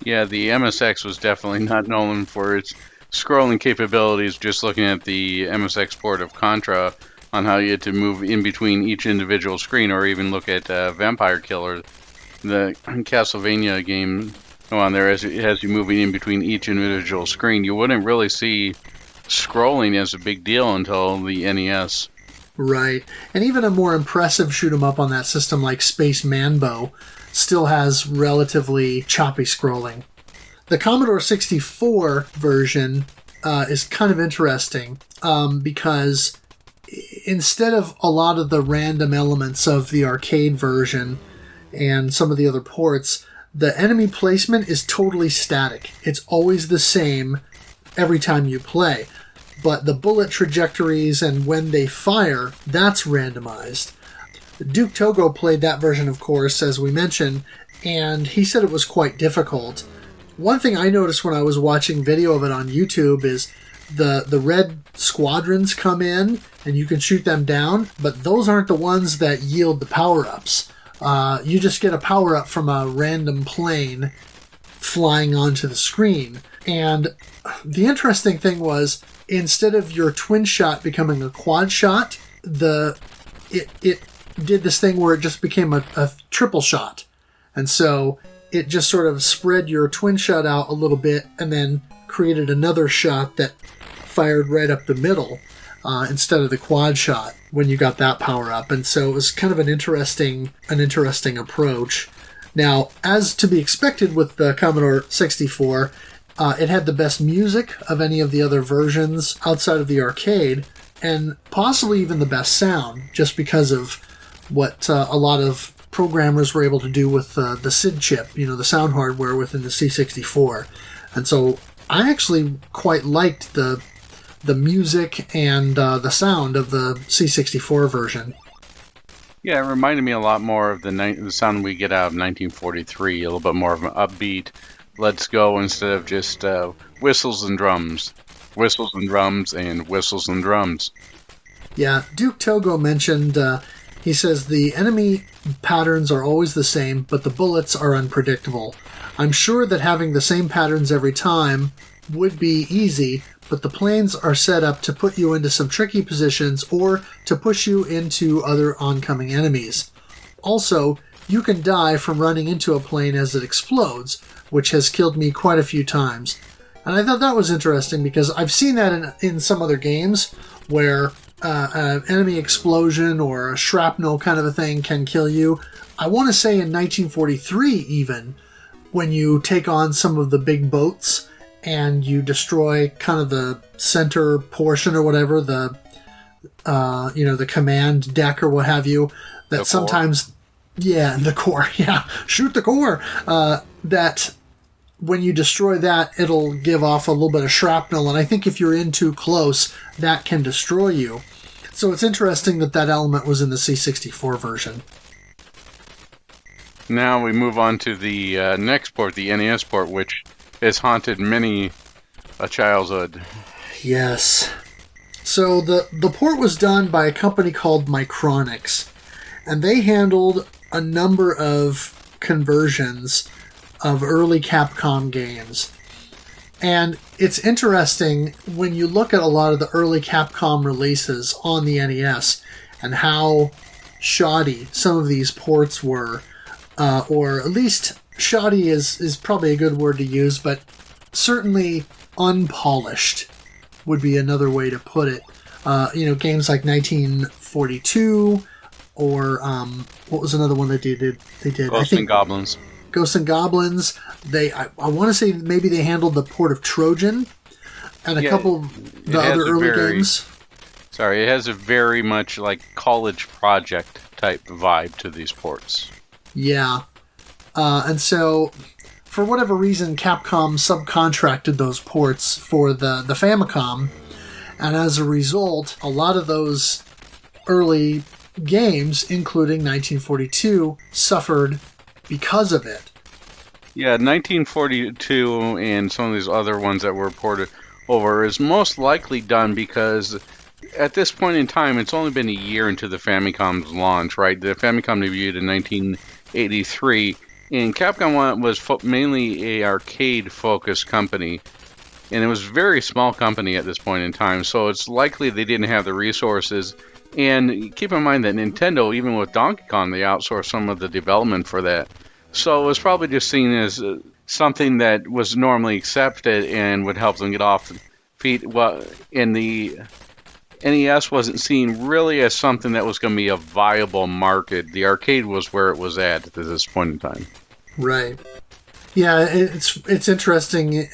Yeah, the MSX was definitely not known for its scrolling capabilities. Just looking at the MSX port of Contra on how you had to move in between each individual screen, or even look at Vampire Killer, the Castlevania game on there, as you moving in between each individual screen. You wouldn't really see scrolling as a big deal until the NES. Right. And even a more impressive shoot 'em up on that system like Space Manbo still has relatively choppy scrolling. The Commodore 64 version is kind of interesting because instead of a lot of the random elements of the arcade version and some of the other ports, the enemy placement is totally static. It's always the same every time you play. But the bullet trajectories and when they fire, that's randomized. Duke Togo played that version, of course, as we mentioned, and he said it was quite difficult. One thing I noticed when I was watching video of it on YouTube is the red squadrons come in and you can shoot them down, but those aren't the ones that yield the power-ups. You just get a power-up from a random plane flying onto the screen. And the interesting thing was, instead of your twin shot becoming a quad shot, it did this thing where it just became a triple shot. And so it just sort of spread your twin shot out a little bit and then created another shot that fired right up the middle instead of the quad shot when you got that power up. And so it was kind of an interesting approach. Now, as to be expected with the Commodore 64, it had the best music of any of the other versions outside of the arcade, and possibly even the best sound, just because of what a lot of programmers were able to do with the SID chip, the sound hardware within the C64. And so I actually quite liked the music and the sound of the C64 version. Yeah, it reminded me a lot more of the sound we get out of 1943, a little bit more of an upbeat, let's go, instead of just whistles and drums. Whistles and drums and whistles and drums. Yeah, Duke Togo mentioned, he says, the enemy patterns are always the same, but the bullets are unpredictable. I'm sure that having the same patterns every time would be easy, but the planes are set up to put you into some tricky positions or to push you into other oncoming enemies. Also, you can die from running into a plane as it explodes, which has killed me quite a few times. And I thought that was interesting because I've seen that in some other games where an enemy explosion or a shrapnel kind of a thing can kill you. I want to say in 1943 even, when you take on some of the big boats and you destroy kind of the center portion or whatever, the command deck or what have you, that the sometimes... Core. Yeah, the core. Yeah, shoot the core. That when you destroy that, it'll give off a little bit of shrapnel, and I think if you're in too close, that can destroy you. So it's interesting that element was in the C64 version. Now we move on to the next port, the NES port, which has haunted many a childhood. Yes. So the port was done by a company called Micronics, and they handled a number of conversions of early Capcom games. And it's interesting when you look at a lot of the early Capcom releases on the NES and how shoddy some of these ports were, or at least shoddy is probably a good word to use, but certainly unpolished would be another way to put it. Games like 1942, or what was another one that they did? Ghosts and Goblins. Ghosts and Goblins. I want to say maybe they handled the port of Trojan and a couple of the other early games. Sorry, it has a very much like college project type vibe to these ports. Yeah. And so, for whatever reason, Capcom subcontracted those ports for the Famicom. And as a result, a lot of those early games, including 1942, suffered because of it. Yeah, 1942 and some of these other ones that were ported over is most likely done because at this point in time, it's only been a year into the Famicom's launch, right? The Famicom debuted in 1983, and Capcom was mainly a arcade-focused company, and it was a very small company at this point in time, so it's likely they didn't have the resources. And keep in mind that Nintendo, even with Donkey Kong, they outsourced some of the development for that. So it was probably just seen as something that was normally accepted and would help them get off the feet. Well, in the NES wasn't seen really as something that was going to be a viable market. The arcade was where it was at this point in time. Right. Yeah, it's interesting.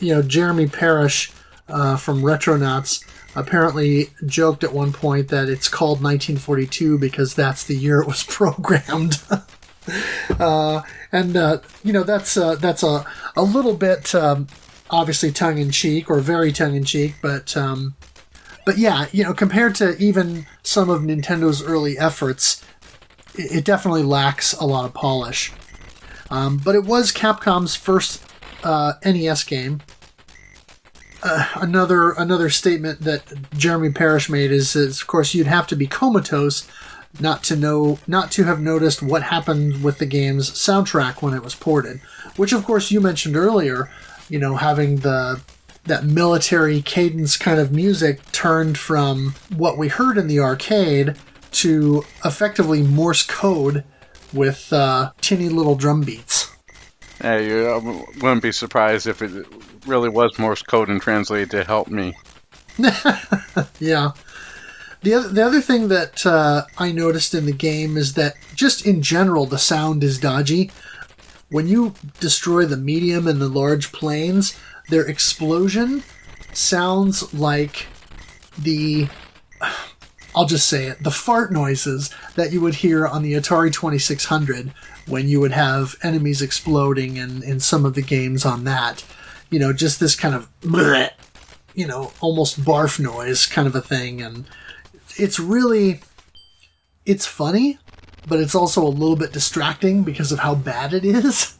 Jeremy Parrish from Retronauts apparently joked at one point that it's called 1942 because that's the year it was programmed. That's a little bit obviously tongue-in-cheek, or very tongue-in-cheek, but yeah, compared to even some of Nintendo's early efforts, it definitely lacks a lot of polish. But it was Capcom's first NES game. Another statement that Jeremy Parrish made is, of course, you'd have to be comatose not to have noticed what happened with the game's soundtrack when it was ported. Which, of course, you mentioned earlier, having that military cadence kind of music turned from what we heard in the arcade to effectively Morse code with tinny little drum beats. You wouldn't be surprised if it really was Morse code and translated to help me. Yeah. The other thing that I noticed in the game is that just in general the sound is dodgy. When you destroy the medium and the large planes, their explosion sounds like I'll just say it, the fart noises that you would hear on the Atari 2600 when you would have enemies exploding in some of the games on that. Just this kind of bleh, almost barf noise kind of a thing. And it's funny, but it's also a little bit distracting because of how bad it is.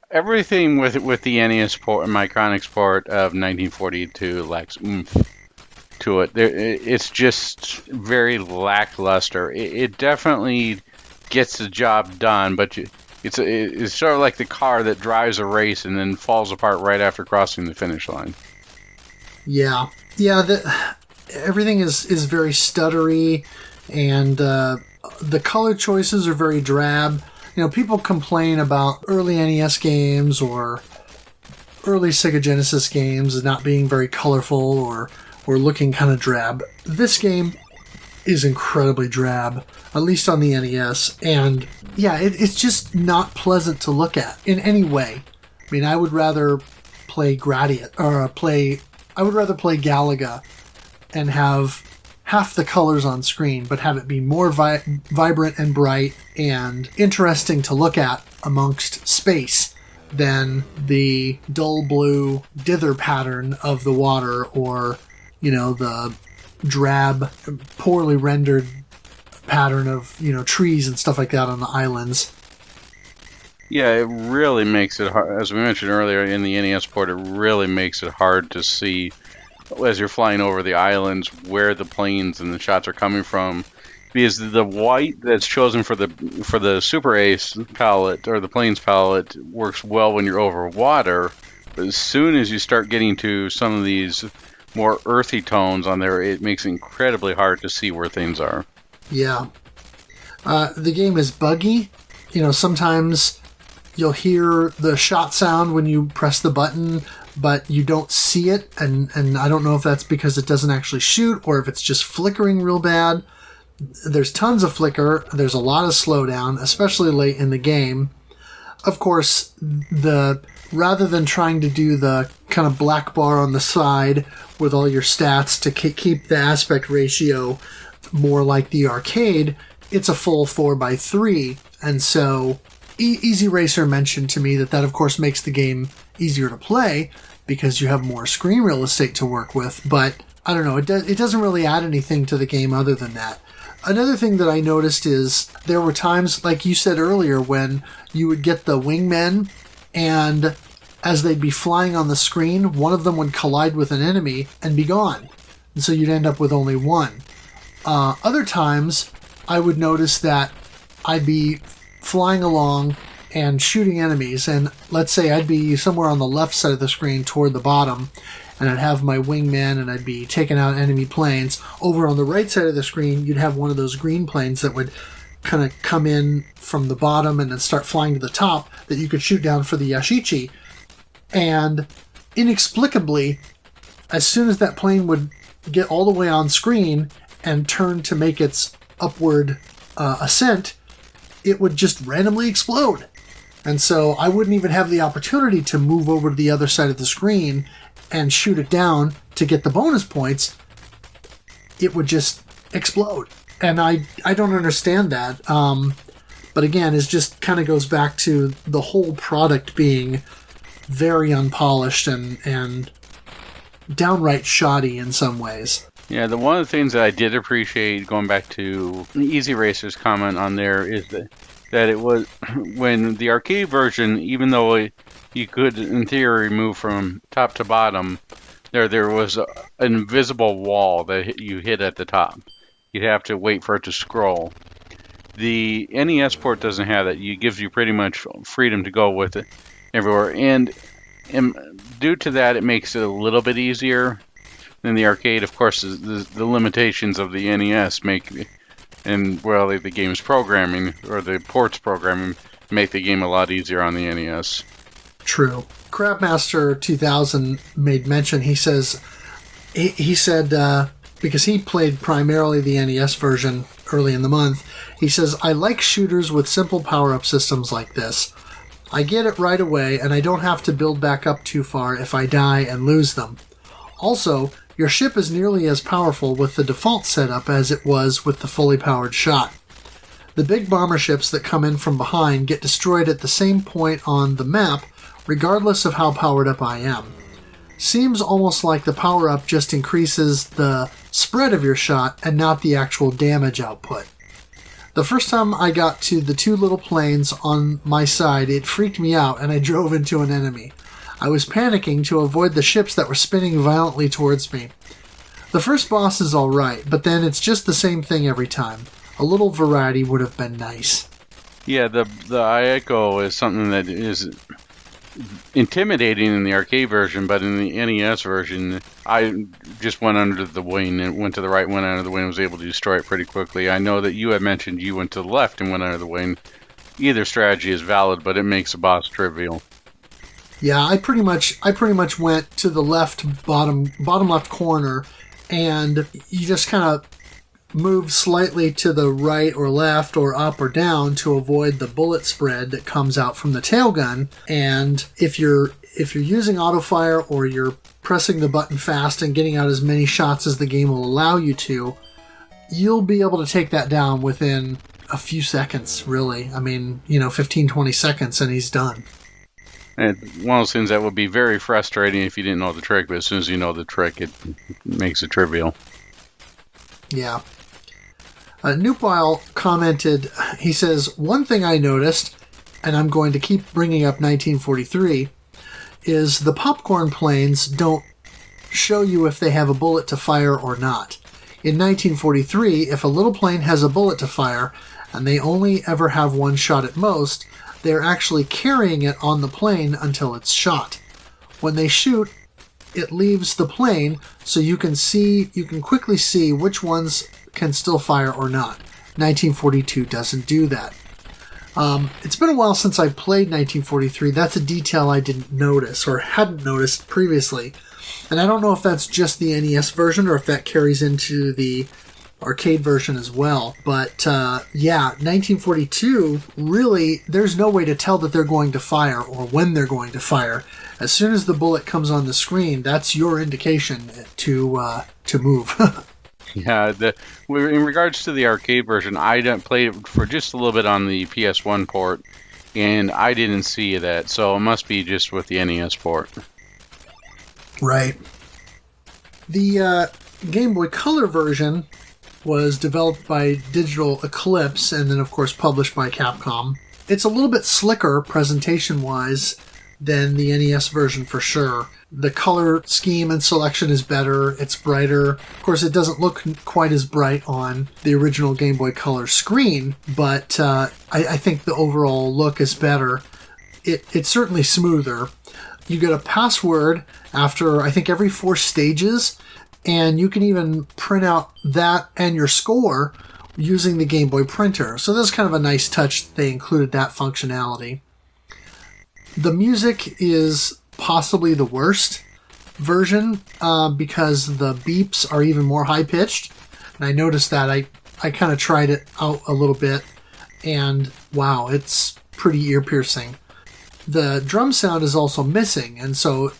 Everything with the NES port and Micronic's port of 1942 lacks oomph to it. It's just very lackluster. It definitely gets the job done, but it's sort of like the car that drives a race and then falls apart right after crossing the finish line. Yeah. Everything is very stuttery, and the color choices are very drab. People complain about early NES games or early Sega Genesis games as not being very colorful or looking kind of drab. This game is incredibly drab, at least on the NES, and yeah, it's just not pleasant to look at in any way. I mean, I would rather play Galaga and have half the colors on screen, but have it be more vibrant and bright and interesting to look at amongst space than the dull blue dither pattern of the water, or the drab, poorly rendered pattern of trees and stuff like that on the islands. Yeah, it really makes it hard. As we mentioned earlier in the NES port, it really makes it hard to see as you're flying over the islands where the planes and the shots are coming from. because the white that's chosen for the Super Ace palette or the Plains palette works well when you're over water. But as soon as you start getting to some of these more earthy tones on there, it makes it incredibly hard to see where things are. Yeah. The game is buggy. Sometimes you'll hear the shot sound when you press the button, but you don't see it, and I don't know if that's because it doesn't actually shoot or if it's just flickering real bad. There's tons of flicker. There's a lot of slowdown, especially late in the game. Of course, rather than trying to do the kind of black bar on the side with all your stats to keep the aspect ratio more like the arcade, it's a full 4:3. And so Easy Racer mentioned to me that of course makes the game easier to play because you have more screen real estate to work with. But I don't know, it doesn't really add anything to the game other than that. Another thing that I noticed is there were times, like you said earlier, when you would get the wingmen, and as they'd be flying on the screen, one of them would collide with an enemy and be gone. And so you'd end up with only one. Other times, I would notice that I'd be flying along and shooting enemies, and let's say I'd be somewhere on the left side of the screen toward the bottom, and I'd have my wingman and I'd be taking out enemy planes. Over on the right side of the screen, you'd have one of those green planes that would kind of come in from the bottom and then start flying to the top that you could shoot down for the Yashichi. And inexplicably, as soon as that plane would get all the way on screen and turn to make its upward ascent, it would just randomly explode. And so I wouldn't even have the opportunity to move over to the other side of the screen and shoot it down to get the bonus points. It would just explode. And I don't understand that. But again, it just kind of goes back to the whole product being very unpolished and downright shoddy in some ways. Yeah, one of the things that I did appreciate, going back to Easy Racer's comment on there, is that it was, when the arcade version, even though you could, in theory, move from top to bottom, there was an invisible wall that you hit at the top. You'd have to wait for it to scroll. The NES port doesn't have that. It gives you pretty much freedom to go with it everywhere. And due to that, it makes it a little bit easier than the arcade. Of course, the limitations of the NES the game's programming, or the port's programming, make the game a lot easier on the NES. True. Crabmaster 2000 made mention. He said because he played primarily the NES version early in the month, he says, "I like shooters with simple power-up systems like this. I get it right away, and I don't have to build back up too far if I die and lose them. Also, your ship is nearly as powerful with the default setup as it was with the fully powered shot. The big bomber ships that come in from behind get destroyed at the same point on the map, regardless of how powered up I am. Seems almost like the power-up just increases the spread of your shot and not the actual damage output. The first time I got to the two little planes on my side, it freaked me out and I drove into an enemy. I was panicking to avoid the ships that were spinning violently towards me. The first boss is alright, but then it's just the same thing every time. A little variety would have been nice." Yeah, the Aiko is something that is intimidating in the arcade version, but in the NES version, I just went under the wing and went to the right, went under the wing, and was able to destroy it pretty quickly. I know that you had mentioned you went to the left and went under the wing. Either strategy is valid, but it makes a boss trivial. Yeah, I pretty much went to the bottom left corner, and you just kind of move slightly to the right or left or up or down to avoid the bullet spread that comes out from the tail gun. And if you're using auto fire, or you're pressing the button fast and getting out as many shots as the game will allow you to, you'll be able to take that down within a few seconds, really. I mean, 15, 20 seconds and he's done. And one of those things that would be very frustrating if you didn't know the trick, but as soon as you know the trick, it makes it trivial. Yeah. Newpile commented, he says, "One thing I noticed, and I'm going to keep bringing up 1943, is the popcorn planes don't show you if they have a bullet to fire or not. In 1943, if a little plane has a bullet to fire, and they only ever have one shot at most, they're actually carrying it on the plane until it's shot. When they shoot, it leaves the plane, so you can quickly see which ones can still fire or not. 1942 doesn't do that. It's been a while since I played 1943. That's a detail I didn't notice or hadn't noticed previously. And I don't know if that's just the NES version or if that carries into the arcade version as well. But 1942, really, there's no way to tell that they're going to fire or when they're going to fire. As soon as the bullet comes on the screen, that's your indication to move. Yeah, in regards to the arcade version, I played it for just a little bit on the PS1 port, and I didn't see that, so it must be just with the NES port. Right. The Game Boy Color version was developed by Digital Eclipse and then, of course, published by Capcom. It's a little bit slicker presentation-wise than the NES version for sure. The color scheme and selection is better. It's brighter. Of course, it doesn't look quite as bright on the original Game Boy Color screen, but I think the overall look is better. It's certainly smoother. You get a password after, I think, every 4 stages, and you can even print out that and your score using the Game Boy printer. So that's kind of a nice touch that they included that functionality. The music is possibly the worst version because the beeps are even more high-pitched. And I noticed that. I kind of tried it out a little bit, and wow, it's pretty ear-piercing. The drum sound is also missing, and so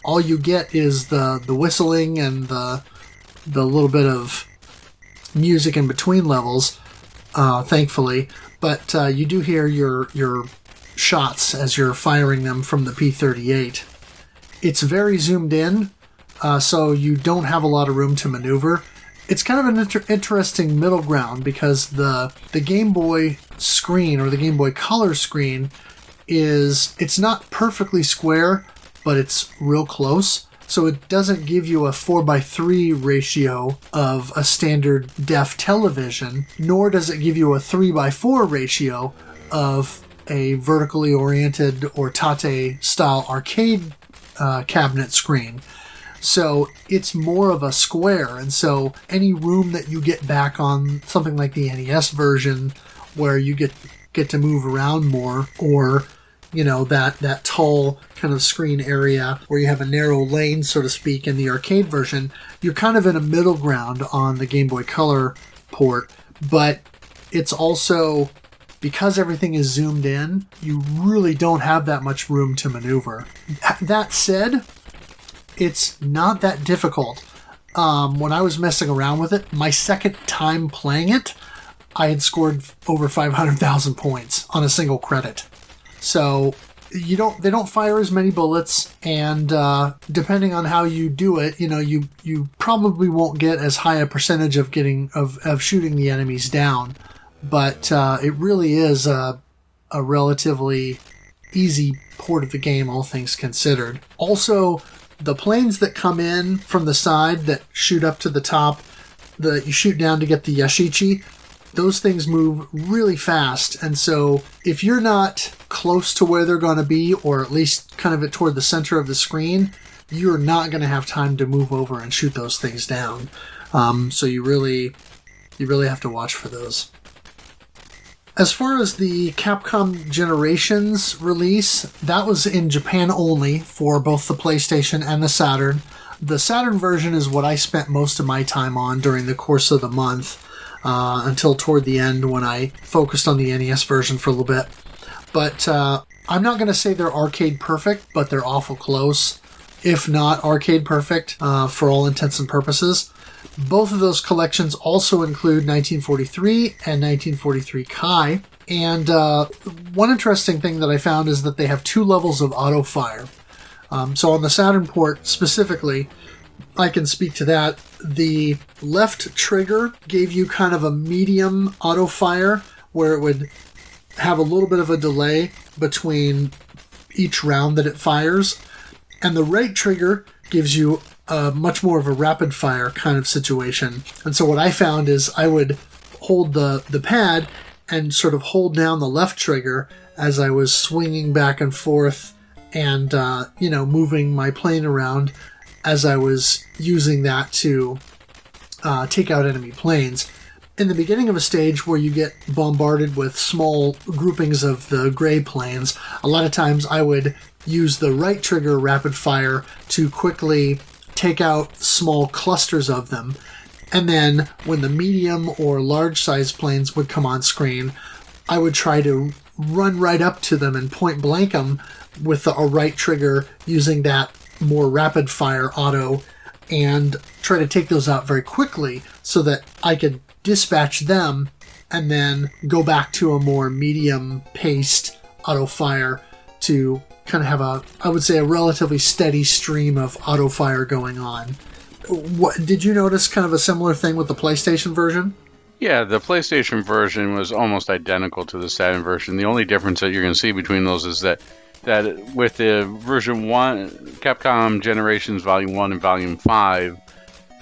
all you get is the whistling and the little bit of music in between levels, thankfully. But you do hear your shots as you're firing them from the P-38. It's very zoomed in, so you don't have a lot of room to maneuver. It's kind of an interesting middle ground because the Game Boy screen or the Game Boy Color screen it's not perfectly square, but it's real close. So it doesn't give you a 4:3 ratio of a standard def television, nor does it give you a 3:4 ratio of a vertically oriented or Tate style arcade cabinet screen. So it's more of a square, and so any room that you get back on something like the NES version where you get to move around more, or that tall kind of screen area where you have a narrow lane, so to speak, in the arcade version, you're kind of in a middle ground on the Game Boy Color port. But it's also, because everything is zoomed in, you really don't have that much room to maneuver. That said, it's not that difficult. When I was messing around with it, my second time playing it, I had scored over 500,000 points on a single credit. So they don't fire as many bullets, and depending on how you do it, you probably won't get as high a percentage of shooting the enemies down. But it really is a relatively easy port of the game, all things considered. Also, the planes that come in from the side that shoot up to the top, that you shoot down to get the Yashichi, those things move really fast. And so if you're not close to where they're going to be, or at least kind of toward the center of the screen, you're not going to have time to move over and shoot those things down. So you really have to watch for those. As far as the Capcom Generations release, that was in Japan only for both the PlayStation and the Saturn. The Saturn version is what I spent most of my time on during the course of the month, until toward the end when I focused on the NES version for a little bit. But I'm not going to say they're arcade perfect, but they're awful close, if not arcade perfect, for all intents and purposes. Both of those collections also include 1943 and 1943 Kai. And one interesting thing that I found is that they have 2 levels of auto fire. So on the Saturn port specifically, I can speak to that. The left trigger gave you kind of a medium auto fire where it would have a little bit of a delay between each round that it fires. And the right trigger gives you much more of a rapid fire kind of situation. And so what I found is I would hold the pad and sort of hold down the left trigger as I was swinging back and forth and, moving my plane around as I was using that to take out enemy planes. In the beginning of a stage where you get bombarded with small groupings of the gray planes, a lot of times I would use the right trigger rapid fire to quickly take out small clusters of them. And then when the medium or large size planes would come on screen, I would try to run right up to them and point blank them with a right trigger using that more rapid fire auto and try to take those out very quickly so that I could dispatch them and then go back to a more medium paced auto fire to kind of have a relatively steady stream of auto fire going on. Did you notice kind of a similar thing with the PlayStation version? Yeah, the PlayStation version was almost identical to the Saturn version. The only difference that you're going to see between those is that with the version 1, Capcom Generations Volume 1 and Volume 5,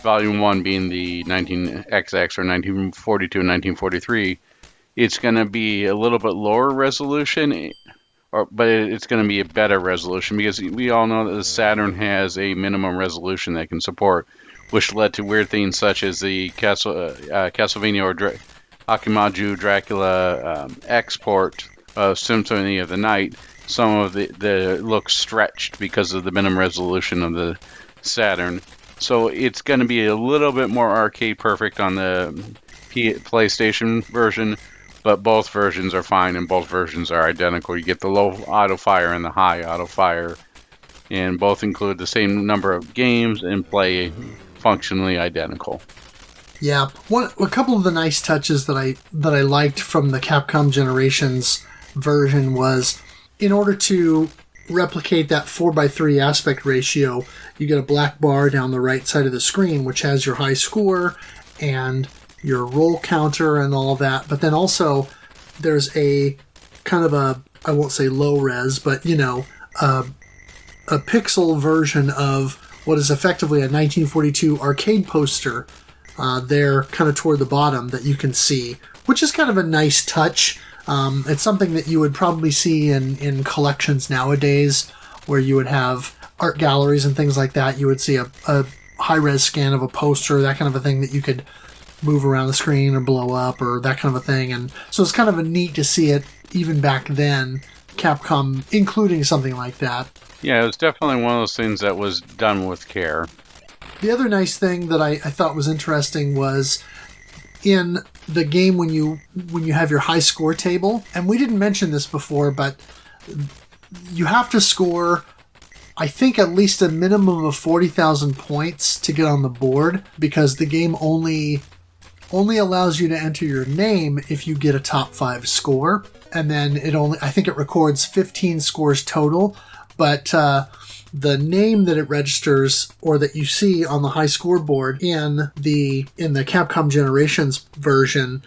Volume 1 being the 19XX or 1942 and 1943, it's going to be a little bit lower resolution, but it's going to be a better resolution because we all know that the Saturn has a minimum resolution that can support, which led to weird things such as the Castlevania or Akimaju Dracula export of Symphony of the Night. Some of the looks stretched because of the minimum resolution of the Saturn. So it's going to be a little bit more arcade perfect on the PlayStation version, but both versions are fine and both versions are identical. You get the low auto fire and the high auto fire, and both include the same number of games and play functionally identical. Yeah, a couple of the nice touches that I liked from the Capcom Generations version was, in order to replicate that 4:3 aspect ratio, you get a black bar down the right side of the screen, which has your high score and your roll counter and all that. But then also there's a kind of I won't say low res, but a pixel version of what is effectively a 1942 arcade poster there kind of toward the bottom that you can see, which is kind of a nice touch. It's something that you would probably see in collections nowadays, where you would have art galleries and things like that. You would see a high-res scan of a poster, that kind of a thing that you could move around the screen or blow up or that kind of a thing. And so it's kind of neat to see it even back then, Capcom including something like that. Yeah, it was definitely one of those things that was done with care. The other nice thing that I thought was interesting was in the game when you have your high score table, and we didn't mention this before, but you have to score, I think, at least a minimum of 40,000 points to get on the board, because the game only allows you to enter your name if you get a top 5 score, and then I think it records 15 scores total, but the name that it registers or that you see on the high scoreboard in the Capcom Generations version,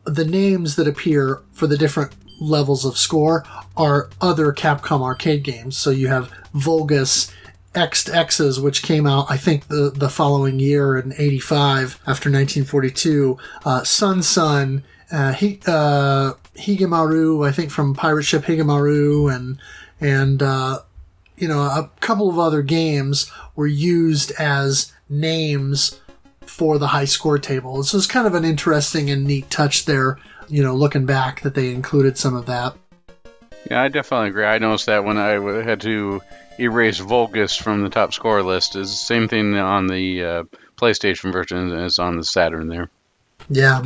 the names that appear for the different levels of score are other Capcom arcade games. So you have Vulgus, X's, which came out, I think, the following year in 85 after 1942, Sun, Higemaru, I think from Pirate Ship Higemaru, and a couple of other games were used as names for the high score table. So it's kind of an interesting and neat touch there, looking back, that they included some of that. Yeah, I definitely agree. I noticed that when I had to erase Vulgus from the top score list. It's the same thing on the PlayStation version as on the Saturn there. Yeah.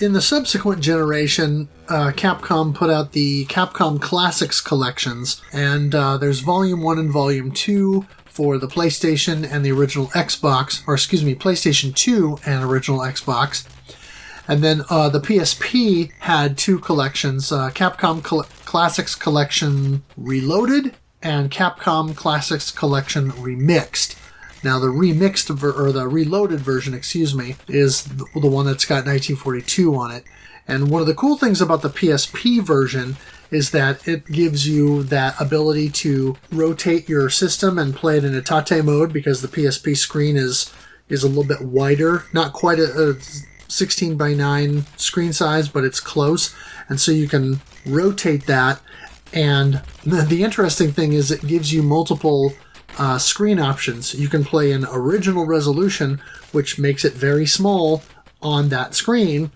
In the subsequent generation, Capcom put out the Capcom Classics collections, and there's Volume 1 and Volume 2 for the PlayStation and the original Xbox, PlayStation 2 and original Xbox. And then the PSP had 2 collections, Capcom Classics Collection Reloaded and Capcom Classics Collection Remixed. Now, the the reloaded version, is the one that's got 1942 on it. And one of the cool things about the PSP version is that it gives you that ability to rotate your system and play it in a tate mode, because the PSP screen is a little bit wider. Not quite a 16 by 9 screen size, but it's close. And so you can rotate that. And the interesting thing is it gives you multiple screen options. You can play in original resolution, which makes it very small on that screen.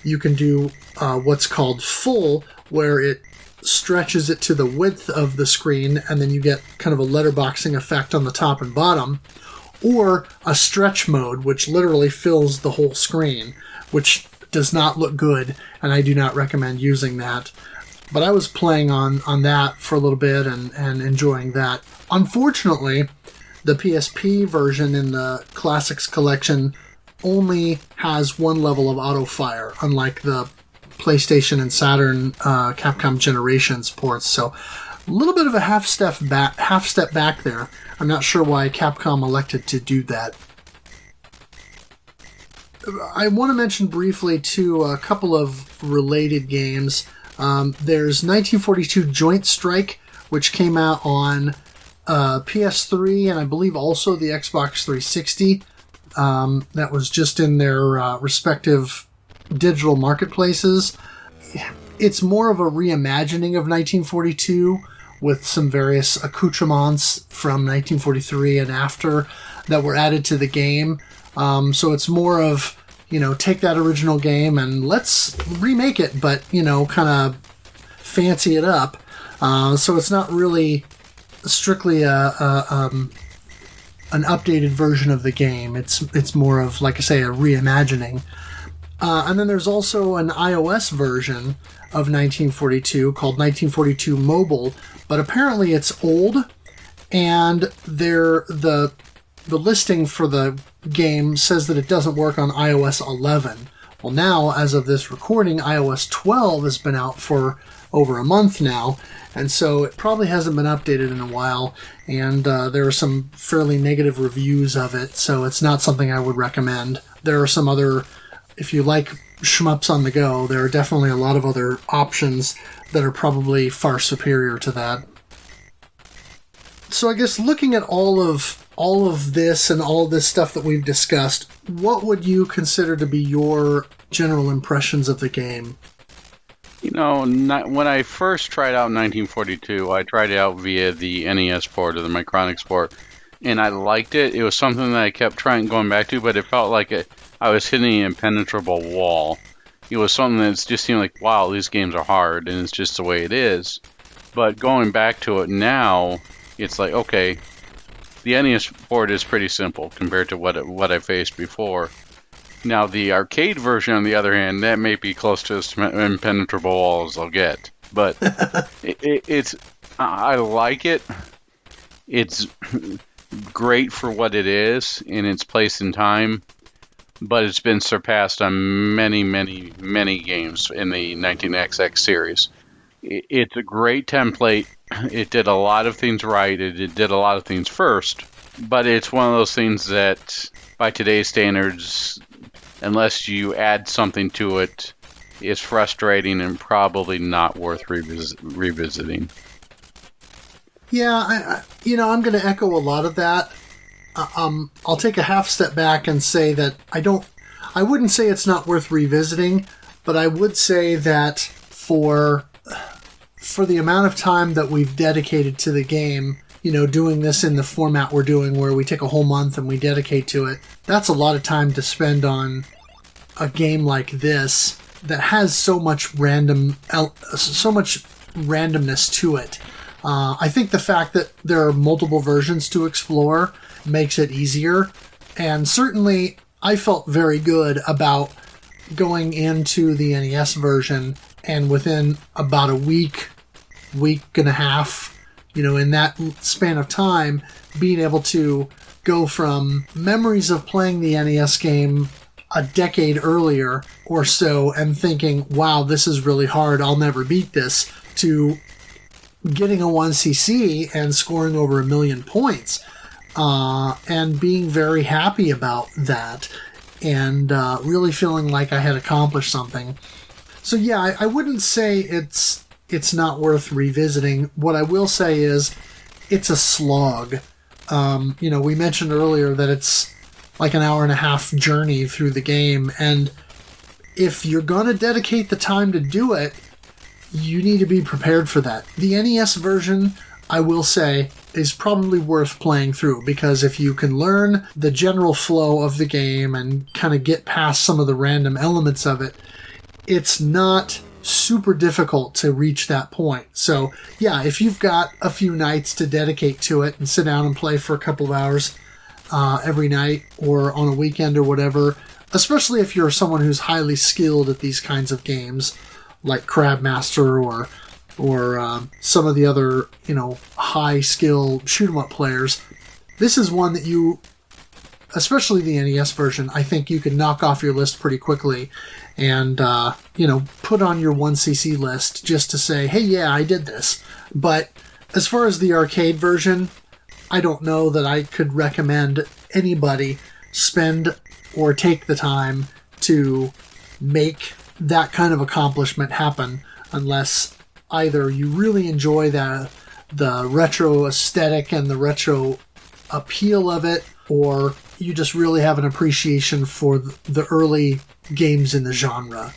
You can do what's called full, where it stretches it to the width of the screen, and then you get kind of a letterboxing effect on the top and bottom. Or a stretch mode, which literally fills the whole screen, which does not look good, and I do not recommend using that. But I was playing on that for a little bit and enjoying that. Unfortunately, the PSP version in the Classics Collection only has one level of auto-fire, unlike the PlayStation and Saturn Capcom Generations ports. So a little bit of a half step back there. I'm not sure why Capcom elected to do that. I want to mention briefly, too, a couple of related games. There's 1942 Joint Strike, which came out on PS3 and I believe also the Xbox 360. That was just in their respective digital marketplaces. It's more of a reimagining of 1942 with some various accoutrements from 1943 and after that were added to the game. So it's more of, take that original game and let's remake it, but, kind of fancy it up. So it's not really strictly an updated version of the game. It's more of, like I say, a reimagining. And then there's also an iOS version of 1942 called 1942 Mobile, but apparently it's old, and the listing for the game says that it doesn't work on iOS 11. Well, now, as of this recording, iOS 12 has been out for over a month now, and so it probably hasn't been updated in a while, and there are some fairly negative reviews of it, so it's not something I would recommend. There are some other, if you like shmups on the go, there are definitely a lot of other options that are probably far superior to that. So I guess looking at all of this and all of this stuff that we've discussed, what would you consider to be your general impressions of the game? When I first tried out 1942, I tried it out via the NES port or the Micronics port, and I liked it. It was something that I kept going back to, but it felt like I was hitting an impenetrable wall. It was something that just seemed like, wow, these games are hard, and it's just the way it is. But going back to it now, it's like, okay, the NES port is pretty simple compared to what I faced before. Now, the arcade version, on the other hand, that may be close to as impenetrable wall as I'll get. But I like it. It's great for what it is in its place and time, but it's been surpassed on many, many, many games in the 19XX series. It's a great template. It did a lot of things right. It did a lot of things first, but it's one of those things that, by today's standards, unless you add something to it, is frustrating and probably not worth revisiting. Yeah, I'm going to echo a lot of that. I'll take a half step back and say that I wouldn't say it's not worth revisiting, but I would say that for the amount of time that we've dedicated to the game, doing this in the format we're doing, where we take a whole month and we dedicate to it, that's a lot of time to spend on a game like this that has so much randomness to it. I think the fact that there are multiple versions to explore makes it easier, and certainly I felt very good about going into the NES version, and within about a week and a half, in that span of time, being able to go from memories of playing the NES game a decade earlier or so and thinking, wow, this is really hard, I'll never beat this, to getting a 1cc and scoring over 1 million points, and being very happy about that, and really feeling like I had accomplished something. So yeah, I wouldn't say it's not worth revisiting. What I will say is it's a slog. We mentioned earlier that it's like an hour and a half journey through the game, and if you're going to dedicate the time to do it, you need to be prepared for that. The NES version, I will say, is probably worth playing through, because if you can learn the general flow of the game and kind of get past some of the random elements of it, it's not super difficult to reach that point. So yeah, if you've got a few nights to dedicate to it and sit down and play for a couple of hours every night or on a weekend or whatever, especially if you're someone who's highly skilled at these kinds of games, like Crabmaster or some of the other, high skill shoot 'em up players, this is one that you, especially the NES version, I think you can knock off your list pretty quickly and, put on your 1cc list just to say, hey, yeah, I did this. But as far as the arcade version, I don't know that I could recommend anybody spend or take the time to make that kind of accomplishment happen unless either you really enjoy the retro aesthetic and the retro appeal of it, or you just really have an appreciation for the early games in the genre.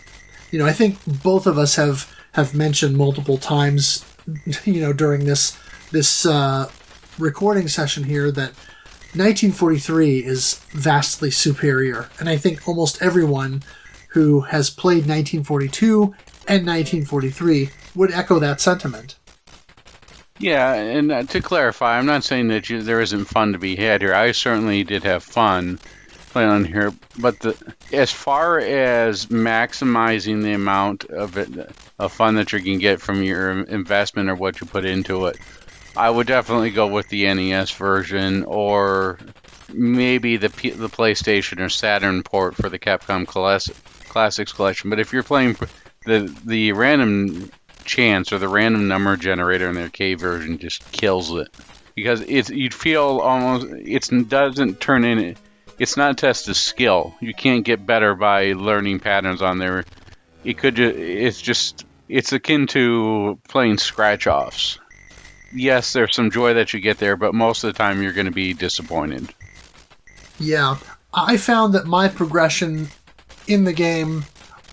I think both of us have mentioned multiple times, during this recording session here, that 1943 is vastly superior, and I think almost everyone who has played 1942 and 1943 would echo that sentiment. Yeah, and to clarify, I'm not saying that there isn't fun to be had here. I certainly did have fun playing on here, but as far as maximizing the amount of fun that you can get from your investment or what you put into it, I would definitely go with the NES version, or maybe the PlayStation or Saturn port for the Capcom Classics Collection. But if you're playing the random chance or the random number generator in the arcade version, just kills it, because you'd feel almost it's not a test of skill. You can't get better by learning patterns on there. It's akin to playing scratch offs. Yes, there's some joy that you get there, but most of the time you're going to be disappointed. Yeah, I found that my progression in the game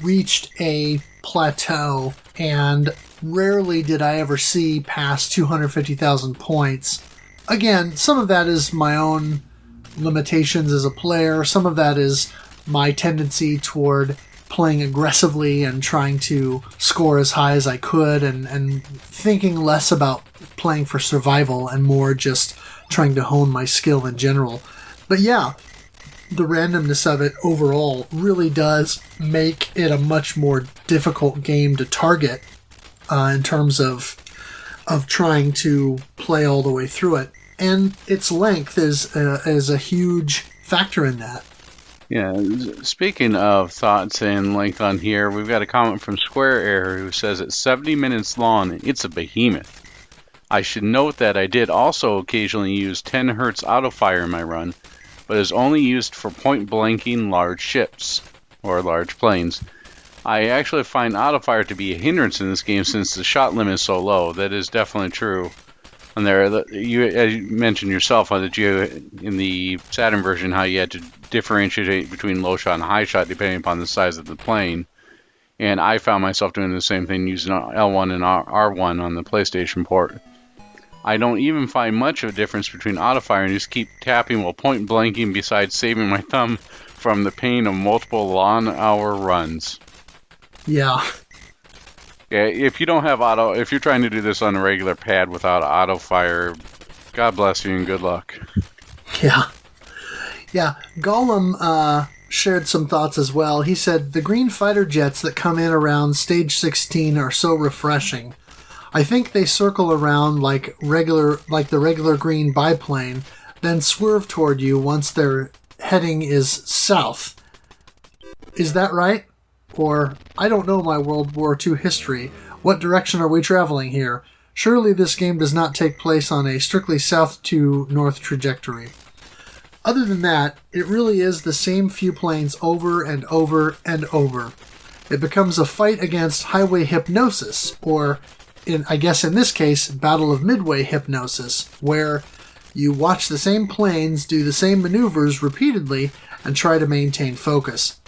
reached a plateau, and rarely did I ever see past 250,000 points. Again, some of that is my own limitations as a player. Some of that is my tendency toward playing aggressively and trying to score as high as I could, and thinking less about playing for survival and more just trying to hone my skill in general. But yeah, the randomness of it overall really does make it a much more difficult game to target in terms of trying to play all the way through it. And its length is a huge factor in that. Yeah, speaking of thoughts and length on here, we've got a comment from Square Air who says it's 70 minutes long. It's a behemoth. I should note that I did also occasionally use 10 Hz autofire in my run, but is only used for point blanking large ships or large planes. I actually find autofire to be a hindrance in this game since the shot limit is so low. That is definitely true. And there, as you mentioned yourself, in the Saturn version, how you had to differentiate between low shot and high shot depending upon the size of the plane. And I found myself doing the same thing using L1 and R1 on the PlayStation port. I don't even find much of a difference between autofire and just keep tapping while point blanking, besides saving my thumb from the pain of multiple long-hour runs. Yeah. Yeah, if you don't have if you're trying to do this on a regular pad without autofire, God bless you and good luck. Yeah. Yeah. Gollum shared some thoughts as well. He said, the green fighter jets that come in around stage 16 are so refreshing. I think they circle around like the regular green biplane, then swerve toward you once their heading is south. Is that right? Or, I don't know my World War II history. What direction are we traveling here? Surely this game does not take place on a strictly south to north trajectory. Other than that, it really is the same few planes over and over and over. It becomes a fight against highway hypnosis, or I guess in this case, Battle of Midway hypnosis, where you watch the same planes do the same maneuvers repeatedly and try to maintain focus.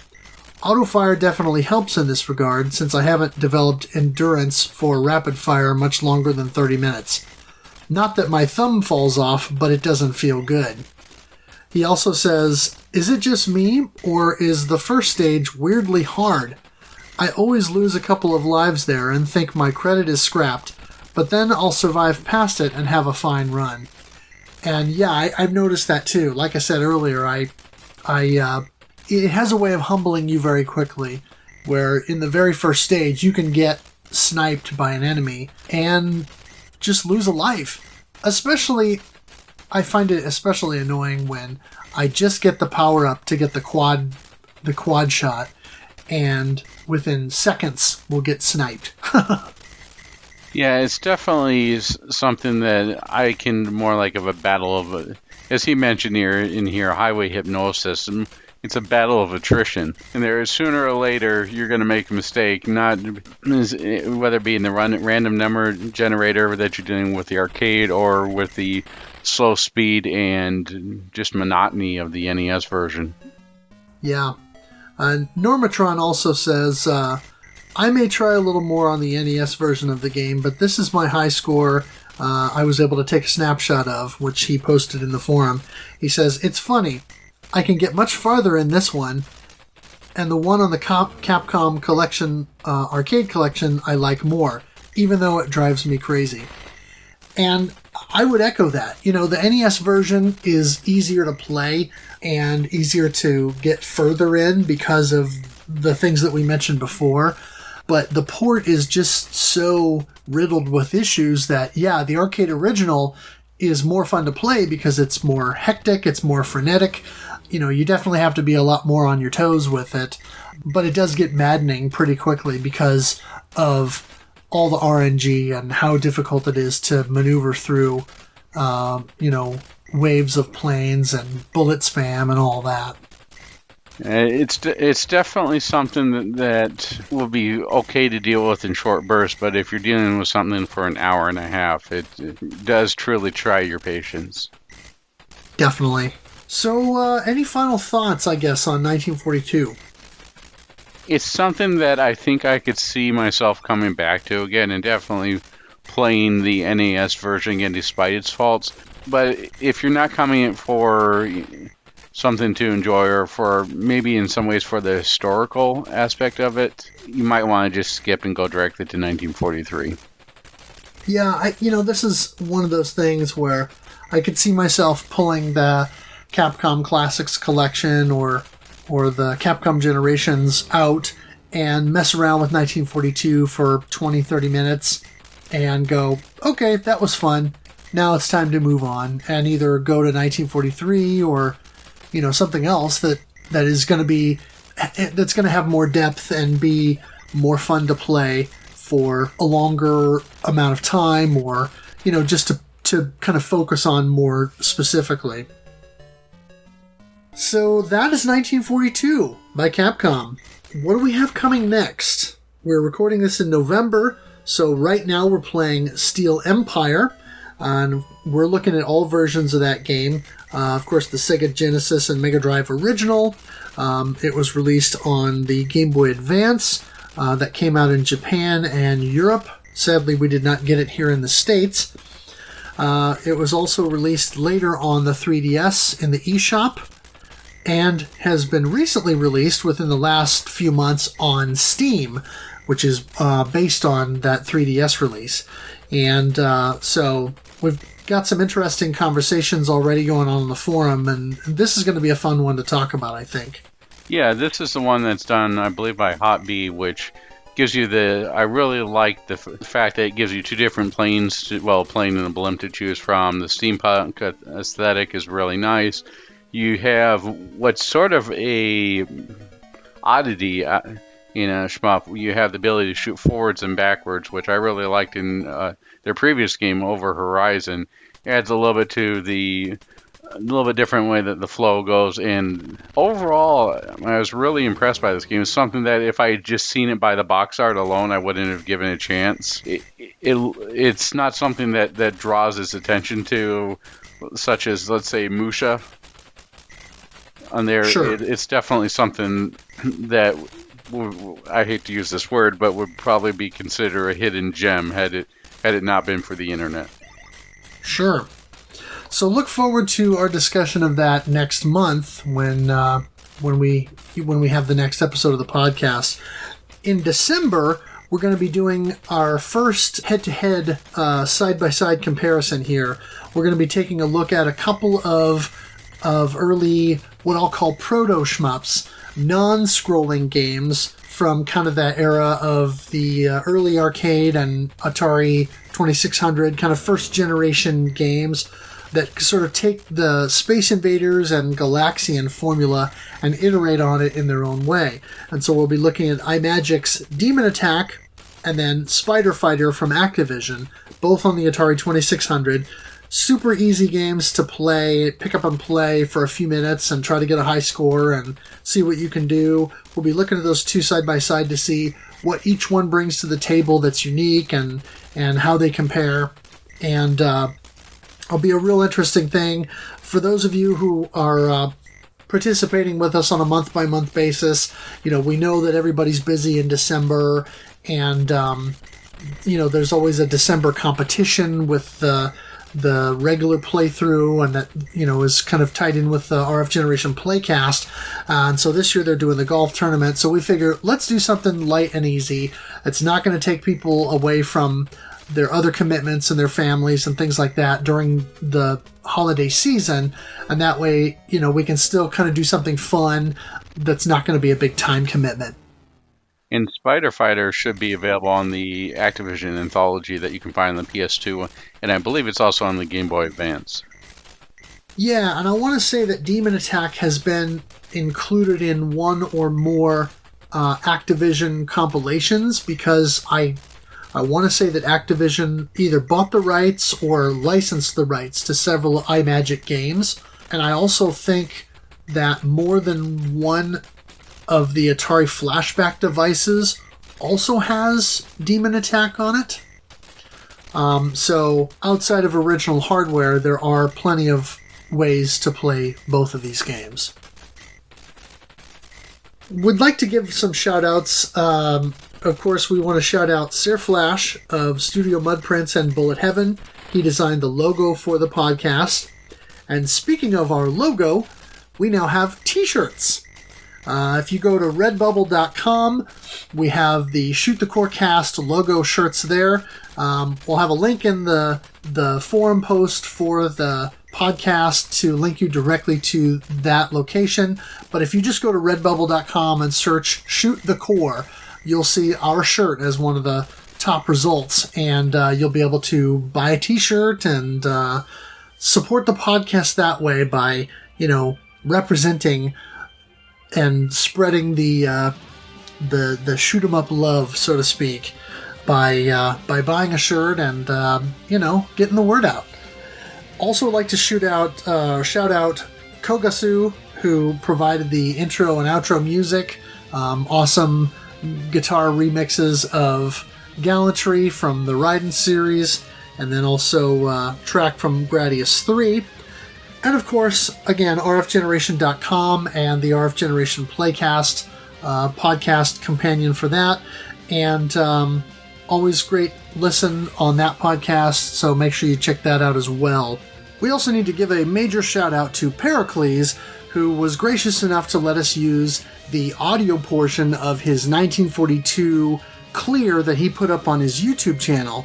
Autofire definitely helps in this regard, since I haven't developed endurance for rapid fire much longer than 30 minutes. Not that my thumb falls off, but it doesn't feel good. He also says, is it just me, or is the first stage weirdly hard? I always lose a couple of lives there and think my credit is scrapped, but then I'll survive past it and have a fine run. And yeah, I've noticed that too. Like I said earlier, it has a way of humbling you very quickly, where in the very first stage you can get sniped by an enemy and just lose a life. Especially, I find it especially annoying when I just get the power up to get the quad shot, and within seconds will get sniped. Yeah, it's definitely something that I can more like of a battle of, as he mentioned in here, highway hypnosis. It's a battle of attrition, and there sooner or later you're going to make a mistake. Not whether it be in the random number generator that you're doing with the arcade, or with the slow speed and just monotony of the NES version. Yeah. Normatron also says, I may try a little more on the NES version of the game, but this is my high score I was able to take a snapshot of, which he posted in the forum. He says, it's funny. I can get much farther in this one, and the one on the Capcom collection, arcade collection, I like more, even though it drives me crazy. And I would echo that. You know, the NES version is easier to play and easier to get further in because of the things that we mentioned before. But the port is just so riddled with issues that, yeah, the arcade original is more fun to play because it's more hectic, it's more frenetic. You know, you definitely have to be a lot more on your toes with it. But it does get maddening pretty quickly because of all the RNG and how difficult it is to maneuver through, waves of planes and bullet spam and all that. It's definitely something that will be okay to deal with in short bursts, but if you're dealing with something for an hour and a half, it does truly try your patience. Definitely. So, any final thoughts, I guess, on 1942? It's something that I think I could see myself coming back to again, and definitely playing the NES version again despite its faults. But if you're not coming in for something to enjoy, or for maybe in some ways for the historical aspect of it, you might want to just skip and go directly to 1943. Yeah, this is one of those things where I could see myself pulling the Capcom Classics collection or the Capcom Generations out and mess around with 1942 for 20-30 minutes and go, okay, that was fun. Now it's time to move on and either go to 1943 or something else that's going to have more depth and be more fun to play for a longer amount of time, or just to kind of focus on more specifically. So that is 1942 by Capcom. What do we have coming next? We're recording this in November, so right now we're playing Steel Empire, and we're looking at all versions of that game. Of course, the Sega Genesis and Mega Drive original. It was released on the Game Boy Advance. That came out in Japan and Europe. Sadly, we did not get it here in the States. It was also released later on the 3DS in the eShop, and has been recently released within the last few months on Steam, which is based on that 3DS release. And so we've got some interesting conversations already going on in the forum, and this is going to be a fun one to talk about, I think. Yeah, this is the one that's done, I believe, by Hot B, which gives you I really like the fact that it gives you two different planes, plane and a blimp to choose from. The steampunk aesthetic is really nice. You have what's sort of a oddity in a shmup. You have the ability to shoot forwards and backwards, which I really liked in their previous game, Over Horizon. It adds a little bit to the a little bit different way that the flow goes. And overall, I was really impressed by this game. It's something that if I had just seen it by the box art alone, I wouldn't have given it a chance. It's not something that draws its attention to, such as, let's say, Musha. On there, Sure. it's definitely something that I hate to use this word, but would probably be considered a hidden gem had it not been for the internet. Sure. So look forward to our discussion of that next month when we have the next episode of the podcast. In December, we're going to be doing our first head-to-head side-by-side comparison here. We're going to be taking a look at a couple of early, what I'll call proto-shmups, non-scrolling games from kind of that era of the early arcade and Atari 2600, kind of first-generation games that sort of take the Space Invaders and Galaxian formula and iterate on it in their own way. And so we'll be looking at iMagic's Demon Attack and then Spider Fighter from Activision, both on the Atari 2600. Super easy games to play, pick up and play for a few minutes and try to get a high score and see what you can do. We'll be looking at those two side by side to see what each one brings to the table that's unique and how they compare. And it'll be a real interesting thing for those of you who are participating with us on a month-by-month basis. You know, we know that everybody's busy in December, and you know, there's always a December competition with the regular playthrough, and that, you know, is kind of tied in with the RF Generation Playcast. And so this year they're doing the golf tournament. So we figure, let's do something light and easy. It's not going to take people away from their other commitments and their families and things like that during the holiday season. And that way, you know, we can still kind of do something fun that's not going to be a big time commitment. And Spider Fighter should be available on the Activision anthology that you can find on the PS2, and I believe it's also on the Game Boy Advance. Yeah, and I want to say that Demon Attack has been included in one or more Activision compilations, because I want to say that Activision either bought the rights or licensed the rights to several iMagic games. And I also think that more than one of the Atari flashback devices also has Demon Attack on it. So outside of original hardware, there are plenty of ways to play both of these games. Would like to give some shout-outs. Of course, we want to shout out Sir Flash of Studio Mudprints and Bullet Heaven. He designed the logo for the podcast. And speaking of our logo, we now have t-shirts. If you go to redbubble.com, we have the Shoot the Core Cast logo shirts there. We'll have a link in the forum post for the podcast to link you directly to that location. But if you just go to redbubble.com and search Shoot the Core, you'll see our shirt as one of the top results, and you'll be able to buy a t-shirt and support the podcast that way by, you know, representing and spreading the shoot 'em up love, so to speak, by buying a shirt and you know, getting the word out. Also, like to shout out Kogasu, who provided the intro and outro music. Awesome guitar remixes of Gallantry from the Raiden series, and then also track from Gradius 3. And of course, again, rfgeneration.com and the RF Generation Playcast podcast companion for that. And always great listen on that podcast, so make sure you check that out as well. We also need to give a major shout out to Pericles, who was gracious enough to let us use the audio portion of his 1942 clear that he put up on his YouTube channel.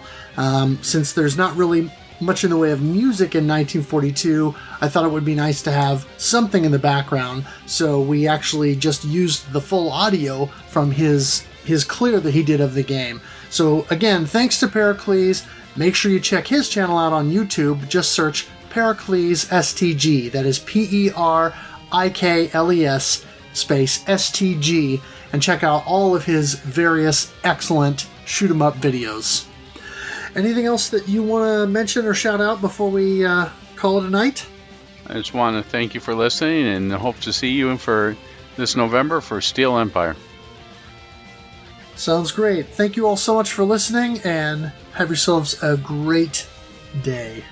Since there's not really much in the way of music in 1942, I thought it would be nice to have something in the background, so we actually just used the full audio from his clear that he did of the game. So again, thanks to Pericles. Make sure you check his channel out on YouTube. Just search Pericles STG. That is Perikles space STG, and check out all of his various excellent shoot 'em up videos. Anything else that you want to mention or shout out before we call it a night? I just want to thank you for listening and hope to see you for this November for Steel Empire. Sounds great. Thank you all so much for listening, and have yourselves a great day.